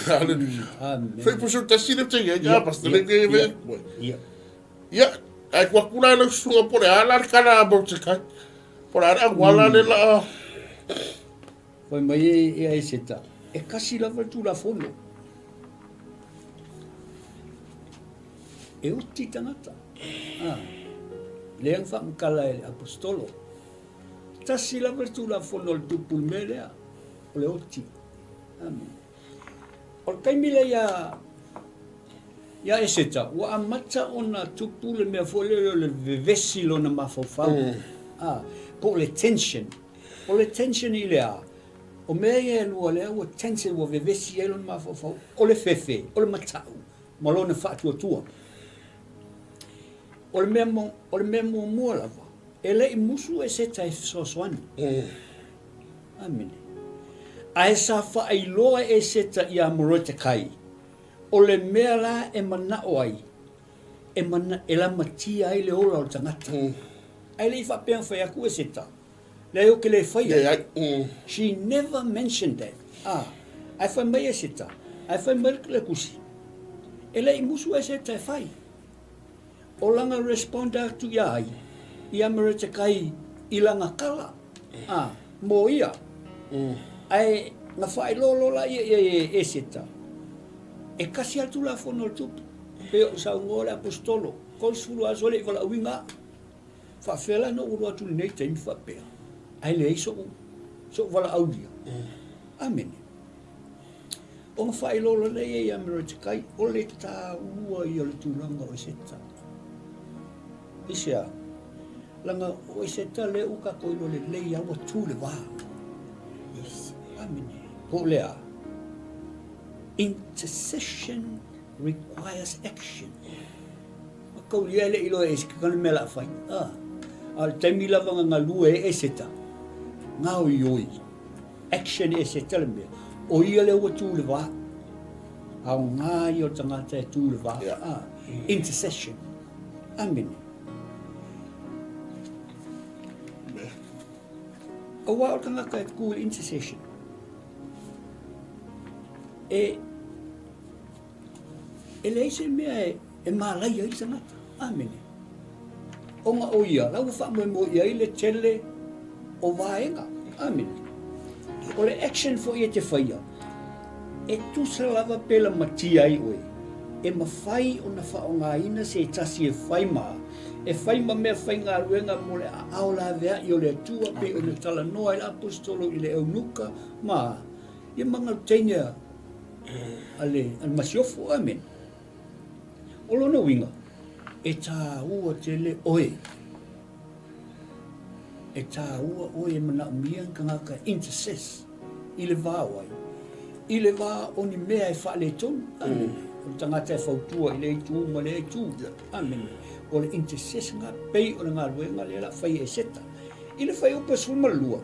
Hallelujah. Amen. Whai puso ta sire te ia pastor le ke ve. Ia. Ai kwa kula na sunga pore ala kana about te kai. Pore ara wala le la. Wai mai e ai seta. E kasi lava tu la fono. e uti tangata. Leang whaamkala e apostolo. Tasi lava tu la fono le tupu melea. O le oti. Amen. O kaimila ia eseta. Wa amata ona tupu le mea fole le vevesi lo na mafofau. Po le tension. O le tension i le a. O mea ia lua lea ua tension wa vevesi e lo na mafofau. O le fefe. O le matau. Ma lo na whaatua. O le mea mua lava. E le i musu e seta e sosoani. Amen. A e sa whaailoa e seta i a morote kai. O le mea la e manao ai. E la matia ai le ora o tangata. Ai le i whapea whai aku e seta. Le o ke le whai. She never mentioned that. Ai whai mai e seta. Ai whai mai le kusi. E le i musu e seta e whai. O langa responda tu ia ai. Ia morote kai i langa kala. Mo ia. Ai nga whai lolo la e seta. E kasi atu la fono le tupu. Pe o sa ngole apostolo. Konsulu a sole i wala uinga. Whawhela no uru atu nei taimi whapea. Ai le iso wala audia. Amen. O nga whai lolo le e amere te kai. O le tā ua i o le tūranga o seta. Isia. Langa o seta le uka koilo le lei awa tū le wā. Amen. Po lea. Intercession requires action. Kau lia le ilo e sikakana me la whai. Al taimi lava ngā lua e seta. Ngā oi. Action e seta le mea. O ia le ua tū le wā. Au ngā i o tangata e tū le wā. Intercession. Amen. O wā o tangata e kū intercession. E leise mea e mālai ai tangata. Amen. O ngā o ia, lau wha mo ia i le tele o vāenga. Amen. O le action fo ia te whaia. E tusa lava pela mati ai oe. E mawhai o na wha o ngā ina se tasi e whai maa. E whai ma mea whai ngā ruenga mo le ao la vea i o le atua pe o le tala noa i le apostolo i le eunuka. Ma, i manga teinia ale masiofo. Amen. O lona winga. E tā ua te le oe. E tā ua oe e mana umian ka ngaka intercess. I le vā wai. I le vā o ni mea e wha le tonu. Amen. O tangata e whautua i le itu ma le itu. Amen. O le intercess ngā pei o le ngā ruenga le la whai e seta. I le whai upa suma lua.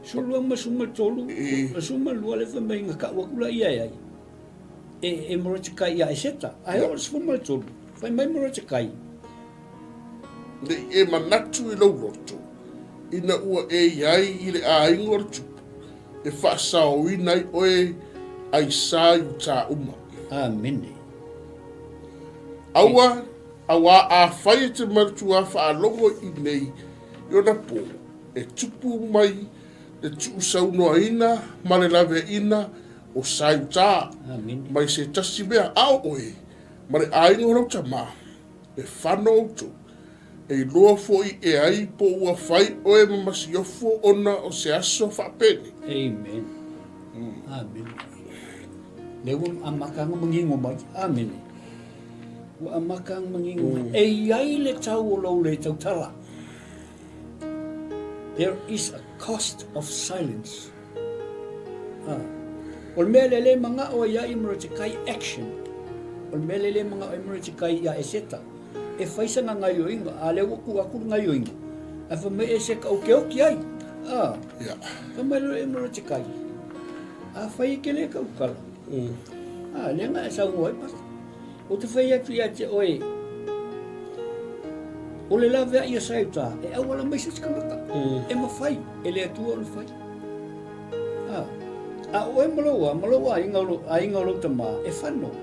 Solua ma suma tolu. Suma lua le whamai ngā ka wakula ia ai. E morote kai ia e seta. Ai o suma tolu. Whai mai morote kai. Le e manatu i lau roto. Ina ua e iai i le a ingo le tupu. E whaasao i nai oe ai 𝚟𝚒𝚢𝚅. Amen. Aua a whai te martua whaalongo i nei. Iona po, e tupu mai, le tuu saunoa ina, ma le lawe ina, o 𝚟𝚒𝚢𝚅. Mai se tasi mea ao oe, ma le a ingo rau tamā. E whano auto. E loa foi e ai po ua whai oe mamasiofo ona o se aso whapene. Amen. Amen. Lewa amakanga mangingo mai. Amen. Wa amakanga mangingo mai. E iai le tau o lau le tau tala. There is a cost of silence. O le mea lele manga o iai mrote kai action. O le mea lele manga o mrote kai ia e seta. E whaisa nga ngai o inga, a le waku aku ngai o inga. A whamai e se ka o ke oki ai. Whamai lo e mrote kai. A whai ke le ka ukala. Le nga e sa ngoi pas. O te whai atu ia te oe. O le la vea ia 𝚟𝚒𝚅. E awala mai se skamata. E ma whai. E le atua o le whai. A oe maloa a inga lo tama. E whano.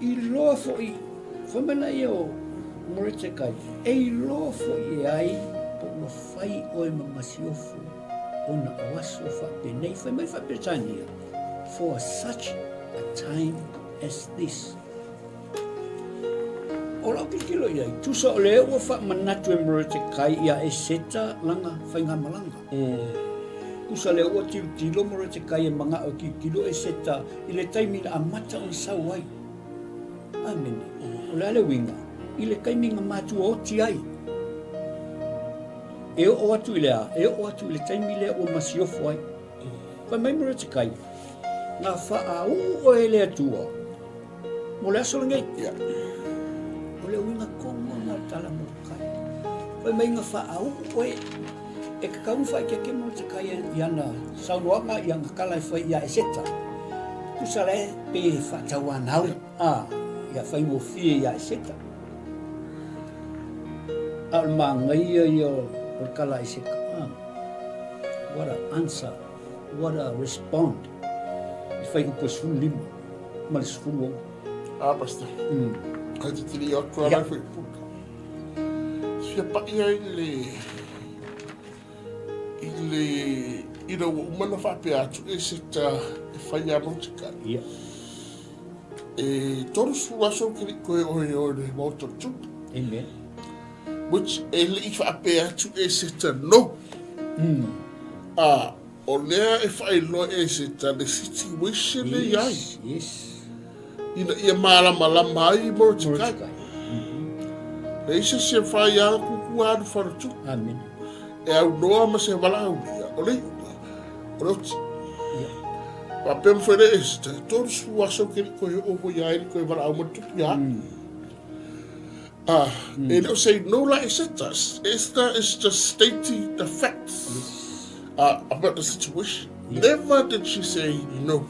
I loa fo i. Whamana i o morete kai. E i loa fo i ai. Po ma whai oe ma masiofo. ona o aso whapenei, whai mai whapetania, for such a time as this. O lau kikilo iai, tusa o leo o whamanatu e mro te kai ia e seta langa whainga malanga. Tusa leo o tilo mro te kai e mga o kikilo e seta i le taimina a mata o sau ai. Amen. O le ale winga, i le kaiminga matu o ti ai. E o atu i le a, e o atu i le taimi le o masiofo ai. Whai mai mro te kai, ngā wha o e le atua. Mo le aso ngai. O le winga kongo ngā tala mo kai. Whai mai ngā wha o e kakau whai kia ke mo te kai i ana saunoanga i anga kalai whai ia e seta. Kusa le pe whatau anau. Ia whai mo fie ia e seta. Al mā ngai i o kalai seka. What a answer. What a respond. I whai upo sfulu lima. Mali sfulu o. Pastor. Ai te tiri o tua lai whai puka. Sia pai ai i rau umana whape atu e seta e whai a motika. E toru suaso kiri koe o le mautor tupu. Amen. Which e li i whape atu e seta no. O lea e whai loa e seta the situation le iai. Yes. Ina ia malama ai motika. Le isa se whai a kuku anu whanatu. Amen. E au noa ma se wala au ia. O le oti. Wa pem fere este todos su aso que koe o ia ele koe wala au matupu ia. And they'll say no like it's just stating the facts about the situation. Never did she say no.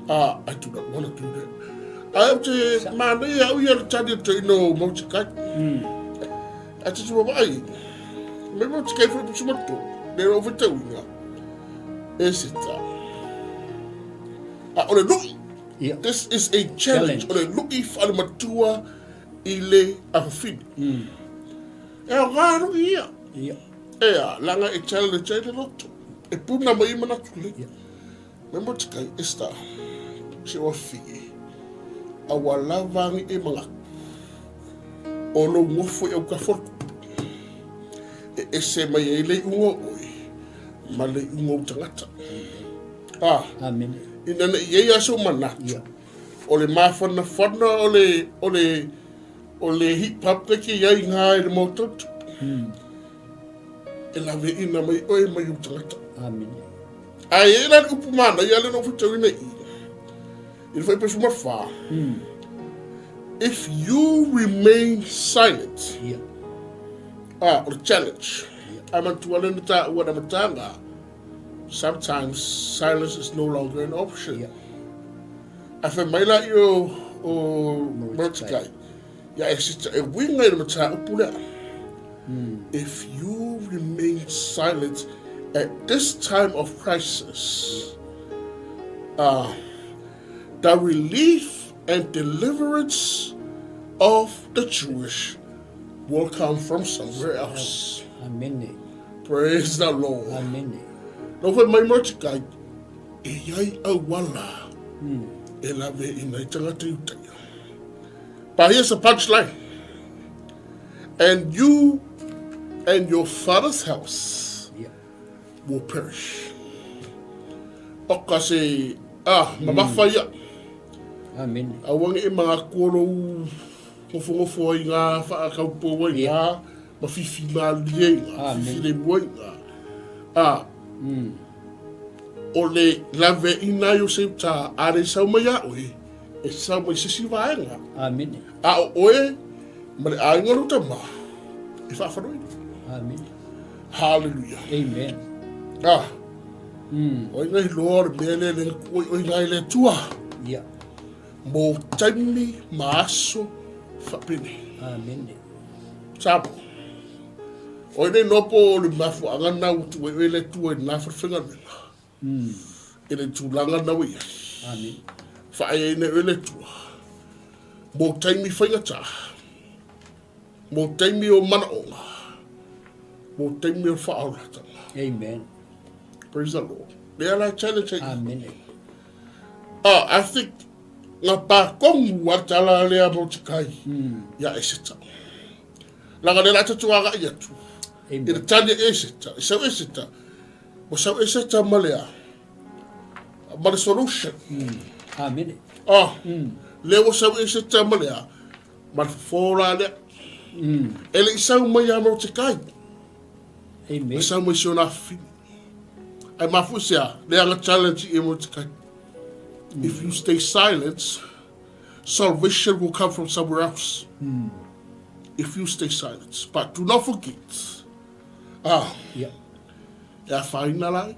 I do not want to do that. I have to man ia o ia tani to no mochikai. I just want ai. Me mochikai for pusumato. They're over towing. Is it ole luki. This is a challenge. Ole luki whare matua i le awhawhini. E o ngāru ia. E a langa e challenge e le loto. E puna mai manatu le. Me mo tikai esta. Se o whii. A walawangi e mga. O lo ngofo e au ka whorku. E se mai e le ungo oi. Ma le ungo tangata. Amen. Ina na iei aso manatu. O le mawhana o le hip hop teki iei ngā e le mautotu. E lawe ina mai oe mai utangata. Amen. Ai e la upu mana ia le no futau ina i. Ina whai pesu mawha. If you remain silent, o le challenge. Amantua le nata ua na matanga. Sometimes silence is no longer an option. I feel mai la o Mordecai. Ya existe e winga i mata upula. If you remain silent at this time of crisis, the relief and deliverance of the Jewish will come from somewhere else. Amen. Praise the Lord. Amen. No whai mai Mordecai, e iai au wala, e lawe ina I tangata iutanga. But here's a punchline. And you and your father's house will perish. Oka se, mamafa ia. Amen. Awangi e mga koro ngofo i ngā whaakaupo i ngā, mawhiwhi ngā lie i ngā, whiwhi le mua i ngā. O le lawe ina yo se ta are sau mai a oe, e sau mai sisi vaenga. Amen. A o oe, ma le ainga ruta ma, e whawhanoi. Amen. Hallelujah. Amen. O ingai loa mea le o ingai le tua. Mo taimi maaso whapene. Amen. Sapo. O ingai nopo le mafu angana utu e le tua i nā whawhenga rena. E le tūlanga na wia. Amen. Whae ne e le tua. Mo taimi whaingata. Mo taimi o manaonga. Mo taimi o whaauratanga. Amen. Praise the Lord. Lea la challenge. Amen. I think nga pa kong watala lea mo tikai ya esita. Langa le lata tuaga ia tu. Ina tani esita. Isau esita. Mo sau esita malea. Male solution. Amen. Le mo sau esita malea. Mal fora le. Ele isau mai ya mo tikai. Amen. Isau mai siona fini. Ai mafusia le anga challenge e mo tikai. If you stay silent, salvation will come from somewhere else. If you stay silent. But do not forget. Yeah, finally.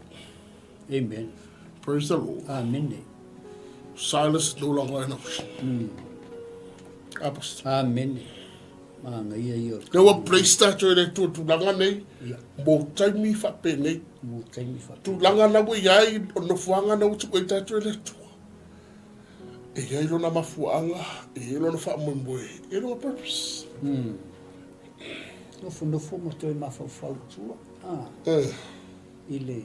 Amen. Praise the Lord. Amen. Silence is no longer an option. Amen. Manga ia ia. There were place that you to langa nei. Mo taimi fa pene. Mo taimi fa. Tu langa na wo yai no fuanga na utu ko ta tu le tu. E yai lo na mafuanga, e lo na fa mo mboe. E lo purpose. No fu mo toi mafau tu. Ile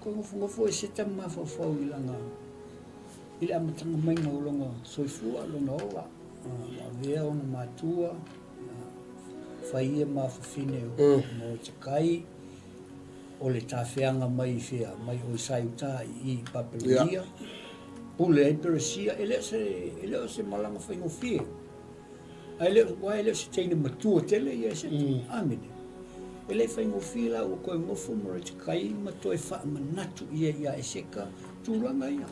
ko ngo fu se ta mafau ilanga. Ile amatanga mai ngolonga soifu alonga wa. Vea ona matua. Faia mafafine mo tikai. O le tawhianga mai fea, mai o 𝚟𝚒𝚍𝚎 I papelogia. Pule ai peresia, ele se malanga whaingo fie. Ele se teine matua tele, ia se amene. Ele whaingo fie la o koe ngofo mo re tikai, matua e wha manatu ia e seka, tūranga ia.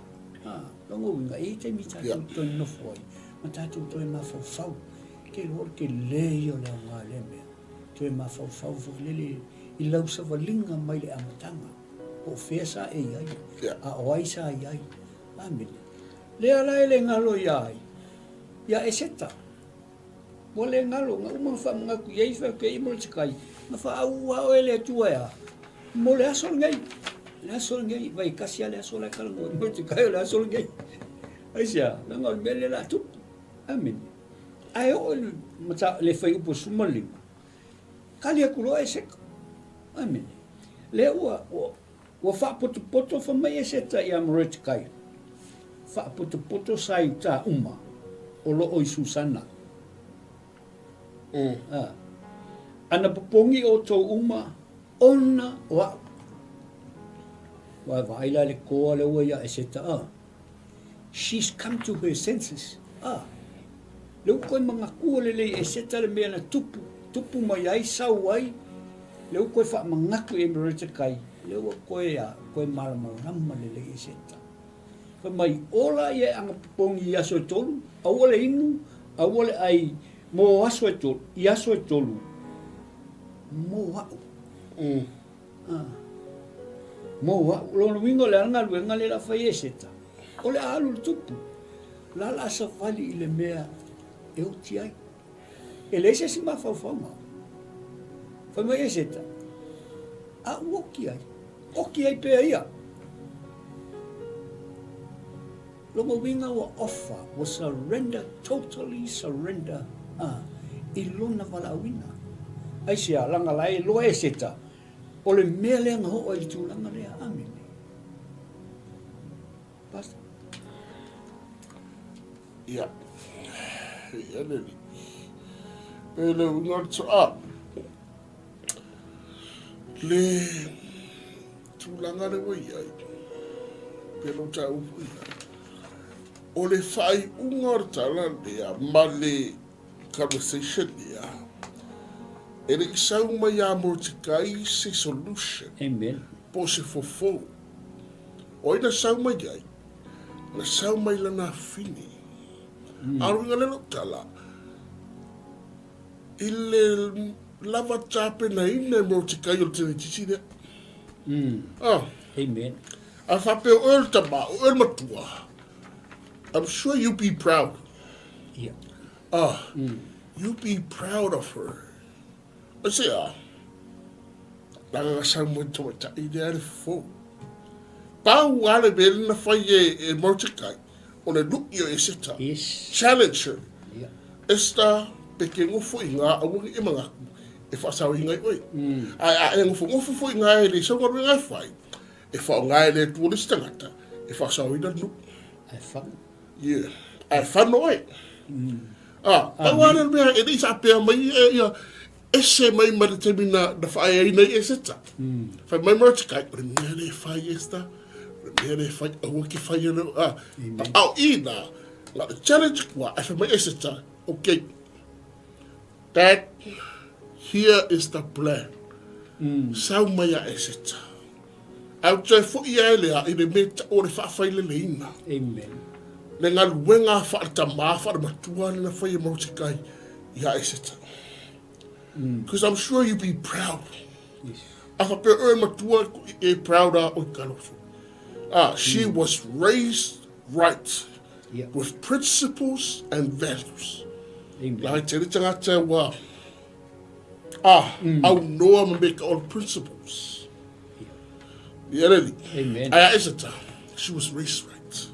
Longo winga, e te mi tātou toi nofo ai, ma tātou toi mawhauwhau. Ke lor ke leo leo ngā le mea. Toi mawhauwhau lele, I lau sa walinga mai le amatanga. O whea sa e iai. A oai sa iai. Amen. Lea lai le ngalo iai. Ia e seta. Mo le ngalo, nga umang wha mga ku iai wha ke imo le tikai. Nga wha au hao e le atua ea. Mo le asol ngai. Le asol ngai. Vai kasia le asol ai kalango. Mo le tikai o le asol ngai. Aisia, nga ngau mele la tupu. Amen. Ai o le whai upo sumalinga. Kali akulo e seka. Amen. Le ua wha poto wha mai e seta I amore tikai. Wha poto sai tā uma. O lo oi susana. Ana popongi o tō uma. Ona wa. Wa waila le koa le ua ia e seta. She's come to her senses. Le ukoi mga kua le e seta le mea na tupu. Tupu mai ai sau ai. Leu koe wha mangaku e merita kai, leu koe maramarama le e seta. Koe mai ola I anga pongi I aso e tolu, awole inu, awole ai mo aso e tolu, I aso e tolu. Mo wau. Mo wau, lono wingo le anga luenga le la whai e seta. Ole alu le tupu, lala asa wali I le mea e uti ai. E le se si mawhauwhau mau. Whai mai e seta. A uoki ai. Oki ai pea ia. Longo winga wa offer, wa surrender, totally surrender. I lona walawina. Ai sia, langa lai, loa e seta. O le mea leanga ho ai tu langa lea. Amen. Pastor. Ia. Ia leli. Pele winga to up. Le tūlanga le wai ai. Pero ta upu ia. O le whai ungar tala lea ma le conversation lea. E le isau mai a mo tikai se solution. Amen. Po se fofo. O ina sau mai ai. Na sau mai lana fini. Arunga le lo tala. Ile lava tape na ina mo tikai o tene tisi de. Amen. A whape o el tama, o el matua. I'm sure you be proud. Yeah. You be proud of her. I say, Nanga sa mo to ta ide fo. Pa wale bel na faye e mo tikai. O le look yo e seta. Yes. Challenge her. Yeah. Esta pequeno foi nga awu e manga. E fa sa inga oi. Ai ngofo fo inga e le so ngor nga fai. e whaongai le tuolis tangata, e whasawina nu. Ai whanu. Yeah. Ai whanu ai. Pawana mea, e ni sa pia mai ia, ese mai mara te mina na whae ai nei e seta. Whai mai mara te kai, ore mea ne whai esta, ore mea ne whai, aua ki whai anu, au ina, la the challenge kua, e whai mai e seta, okay, Dad, here is the plan. Sau mai a e seta. Au tei fo ia e lea, i ne meta o le whawhai le leina. Amen. Le ngā luenga whaata maa whaata matua na whai e mau te kai, ia e seta. Because I'm sure you'd be proud. Yes. Aka pe oe matua e proud a o kalofu. She was raised right with principles and values. Like te ritanga te wā. Au noa ma meka all principles. Yeah, really. Amen. Aya eseta. She was raised right.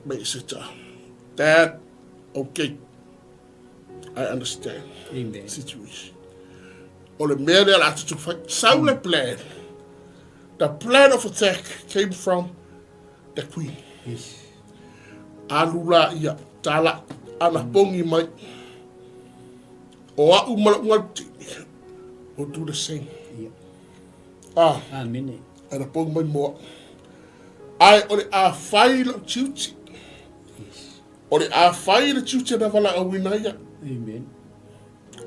Me eseta. Dad, okay. I understand. Amen. Situation. O le mea lea lata tu whai. Sau le plan. The plan of attack came from the queen. Yes. Alula ia tala ana pongi mai. O au mala tini. O do the same. Amen. Ana pongi mai moa. Ai o le a whai lo tiuti. Yes. O le a whai le tiuti na wala a wina ia. Amen.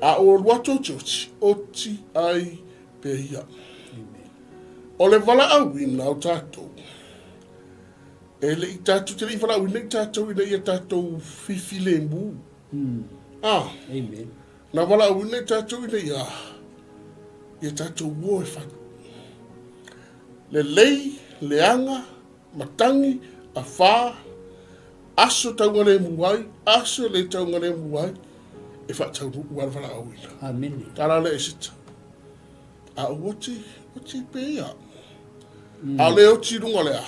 A o wato tiuti. O ti ai pe ia. Amen. O le wala a wina o tātou. E le i tātou te le i wala a wina i tātou ina i a tātou fifi le mbu. Amen. Na wala a wina i tātou ina i a tātou wo e whanu. Le lei, le anga, matangi, a whā, aso taunga le muai, aso le taunga le muai, e whātau ruku ar wala a wina. Amen. Tara le e sita. A wati pe ia. A le o ti runga le a.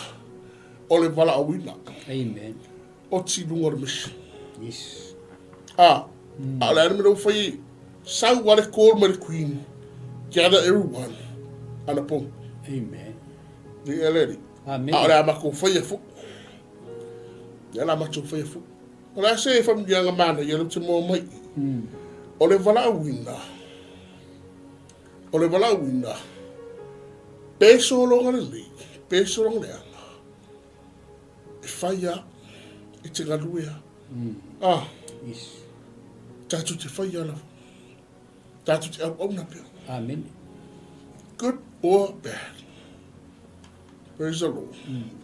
O le wala a wina. Amen. O ti runga le mission. Yes. A le anime rau whai, sau wale call me the queen, gather everyone, ana pong. Amen. Ni e leri. Amen. A le amako whai e fu. Ni ala mato whai e fu. O le ase e wham dianga mana, i te mō mai. O le wala a wina. O le wala a wina. Peso longa le li, peso longa le anga. E whai a, i te galuea. Yes. Tātou te whai ala. Tātou te au na pia. Amen. Good or bad. Praise the Lord.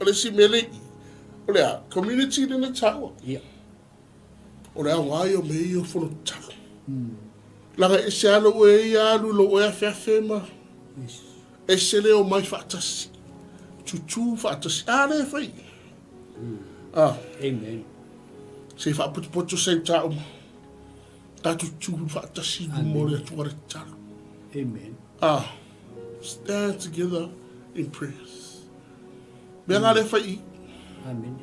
O le si mele, o le a community in the tower. Yeah. O le a ngai o mei o whono talo. Langa e se alo e i alu lo e a whewhema. Yes. E se leo mai whaatasi. Tutu whaatasi. Ale whai. Amen. Se whaaputupoto se tau. Tātou tūru whaatasi mo le tuare talo. Amen. Stand together in prayers. Mea ngā le whai. Amen.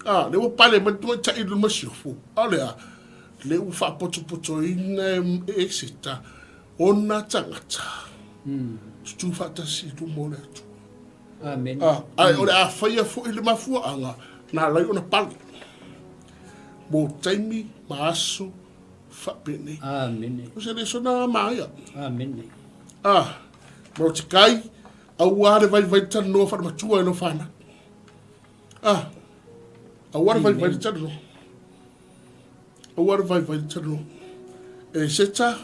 Le wa pale matua ta ilu masiofo. Alea, le u whaapoto ina e seta. Ona tangata. Stu whaatasi tu mo le tu. Amen. Ai, ole a whaia fo ili mafua anga. Nā lai ona pale. Mo taimi, maaso, whapene. Amen. O se le sona maia. Amen. Mo te kai, au wāre vai tana noa whanamatua e no whana. Au wāre vai tana noa. Au wāre vai tana noa. E seta,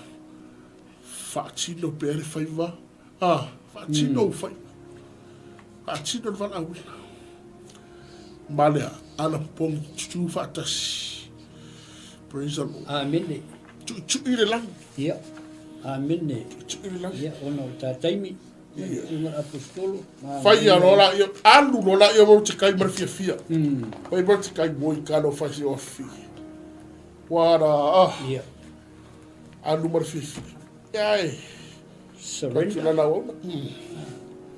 whaatino pere whaiva. Whaatino whaiva. Whaatino whala awina. Malea, ana pong tu whaatasi. Praise the Lord. Amen. Tu ire lang. Yeah. Amen. Tu ire lang. Yeah, ono tātaimi. Unga apostolo. Whai arola, alu rola ia mo te kai marfia fia. Whai mo te kai moi kano whasi o fi. Wara, Yeah. alu marfia fia. Iai. Surrender. Nana wana.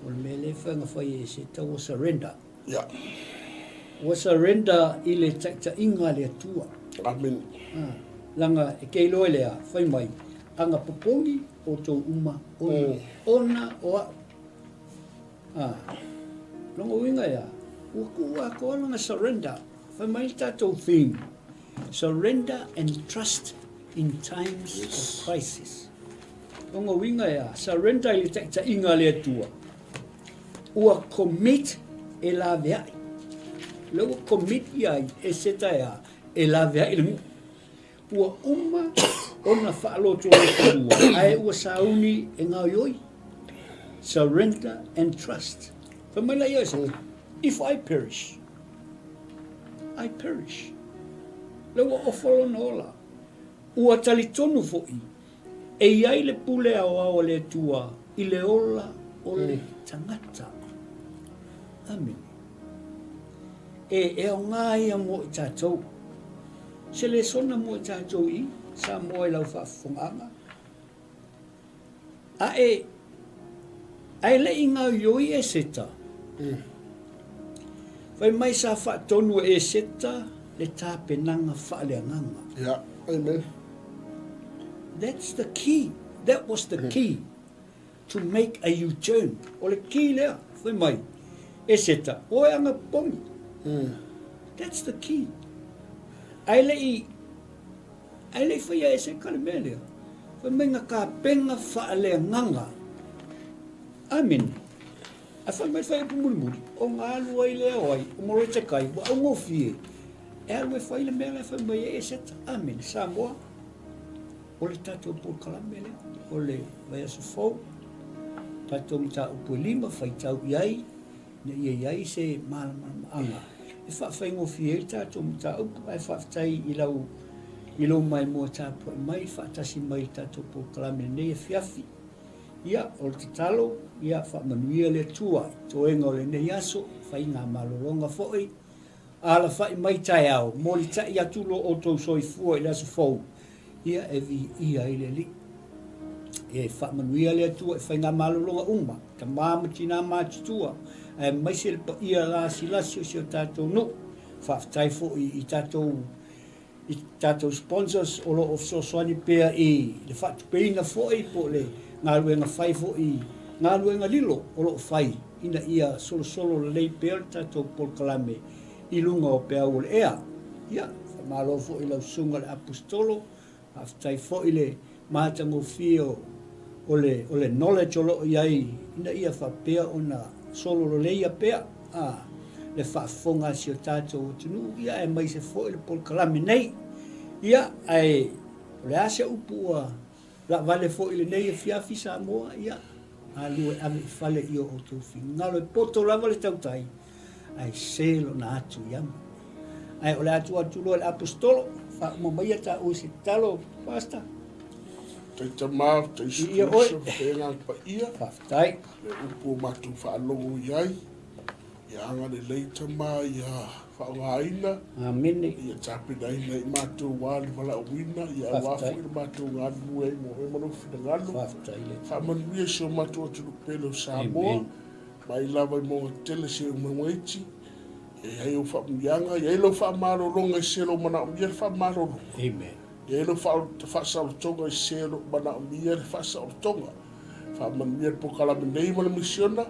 O le mele whanga whai e se tau surrender. Ya. O surrender i le taʻitaʻiga le atua. Amen. Langa e keiloe lea, whai mai. Anga popongi o tō uma ona o a'u. Longo winga ya. Ua ko langa surrender. Fa mai tatou theme. Surrender and trust in times of crisis. Longo winga ya. Surrender ili ta inga le tua. Ua commit e la vea. Leo commit ia e seta ya e la vea ilmu. Ua uma ona whaaloto le tua. Ai ua sauni e ngau yoi. Surrender and trust. Whamaila ia sa. If I perish, I perish. Lewa ofolo na ola. Ua talitonu fo'i. E iai le pule o le tua. I le ola o le tangata. Amen. E o ngā ia mo i tātou. Se le sona mo i tātou i. Sa mo i lau whafonganga. Ai le inga yoi e seta. Vai mai sa whaatonu e seta le tāpenanga whaaleanganga. Yeah, amen. That's the key. That was the key to make a U-turn. O le key lea, vai mai. E seta, oe anga pongi. That's the key. Ai lei whaia e se kale mea lea. Vai mai ngā ka penga whaaleanganga. Amen. A whai mai whai pumurimuri, o ngā alua i lea oai, o moro te kai, wa au ngofie. E alua whai le mea lea whai mai e seta. Amen. Samoa, o le tātou pōl kalame lea, o le vai aso fau, tātou mita upo lima, whai tau iai, na iai se malama anga. E whai ngofie i tātou mita upo, ai whai i lau mai mua tāpua mai, whaatasi mai tātou pōl kalame nei e whiafi. Ia, o te talo, ia, whaamanuia le tua, to enga o le nei aso, whai ngā malolonga fo'i, ala whai mai tai au, mori tai atulo o tau soi fua i laso fau, ia e vi ia i le li. E whaamanuia le tua, e whai ngā malolonga uma, ta māmati nā mātutua, e mai se le pa ia la silasi o si o tātou no, whaftai fo'i i tātou sponsors o lo of sosoani pēr i le whatupeina fo'i po le ngā luenga whai fo'i, ngā luenga lilo o lo whai, ina ia solo le lei pēr tātou pol kalame i lunga o pēr o le ea. Ia, whamalo fo'i lau sunga le apostolo, haftai fo'i le mātango fio o le knowledge o lo iai, ina ia whapea o na solo le leia pēr, le whaafonga si o tātou o tunu, ia e mai se fo'i le pol kalame nei, ia ai le ase upua, la vale fo ile nei fiafi sa moa ia a lue ave fale io o tu fi ngalo poto lava le tautai ai selo na atu iam ai o le atu lo el apostolo fa mo mai ta o si talo basta Te tamā, te isu whenga pa ia, tai le upo matu whaalongo iai, ia anga le leita mā, ia whaongaina, ia tāpina ina i mātou wāli wala o wina, ia wafu i mātou ngānu e mo e mano whina ngānu, whaamanuia si o mātou atunu pelo Samoa, mai lawa i monga tele se o mawaichi, e hei o whaamuianga, ia ilo whaamaro ronga i selo mana o mia whaamaro ronga. Amen. Ia ilo whaasautonga i selo mana o mia whaasautonga, whaamanuia po kalame nei mana misiona,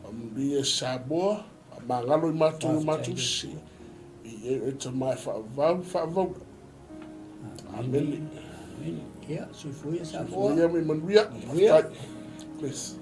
whaamanuia Samoa, mangalo i mātou si. E ta mai whaavau. Amen. Amen. Ia, sui fuia sa Fuia me manuia. Please.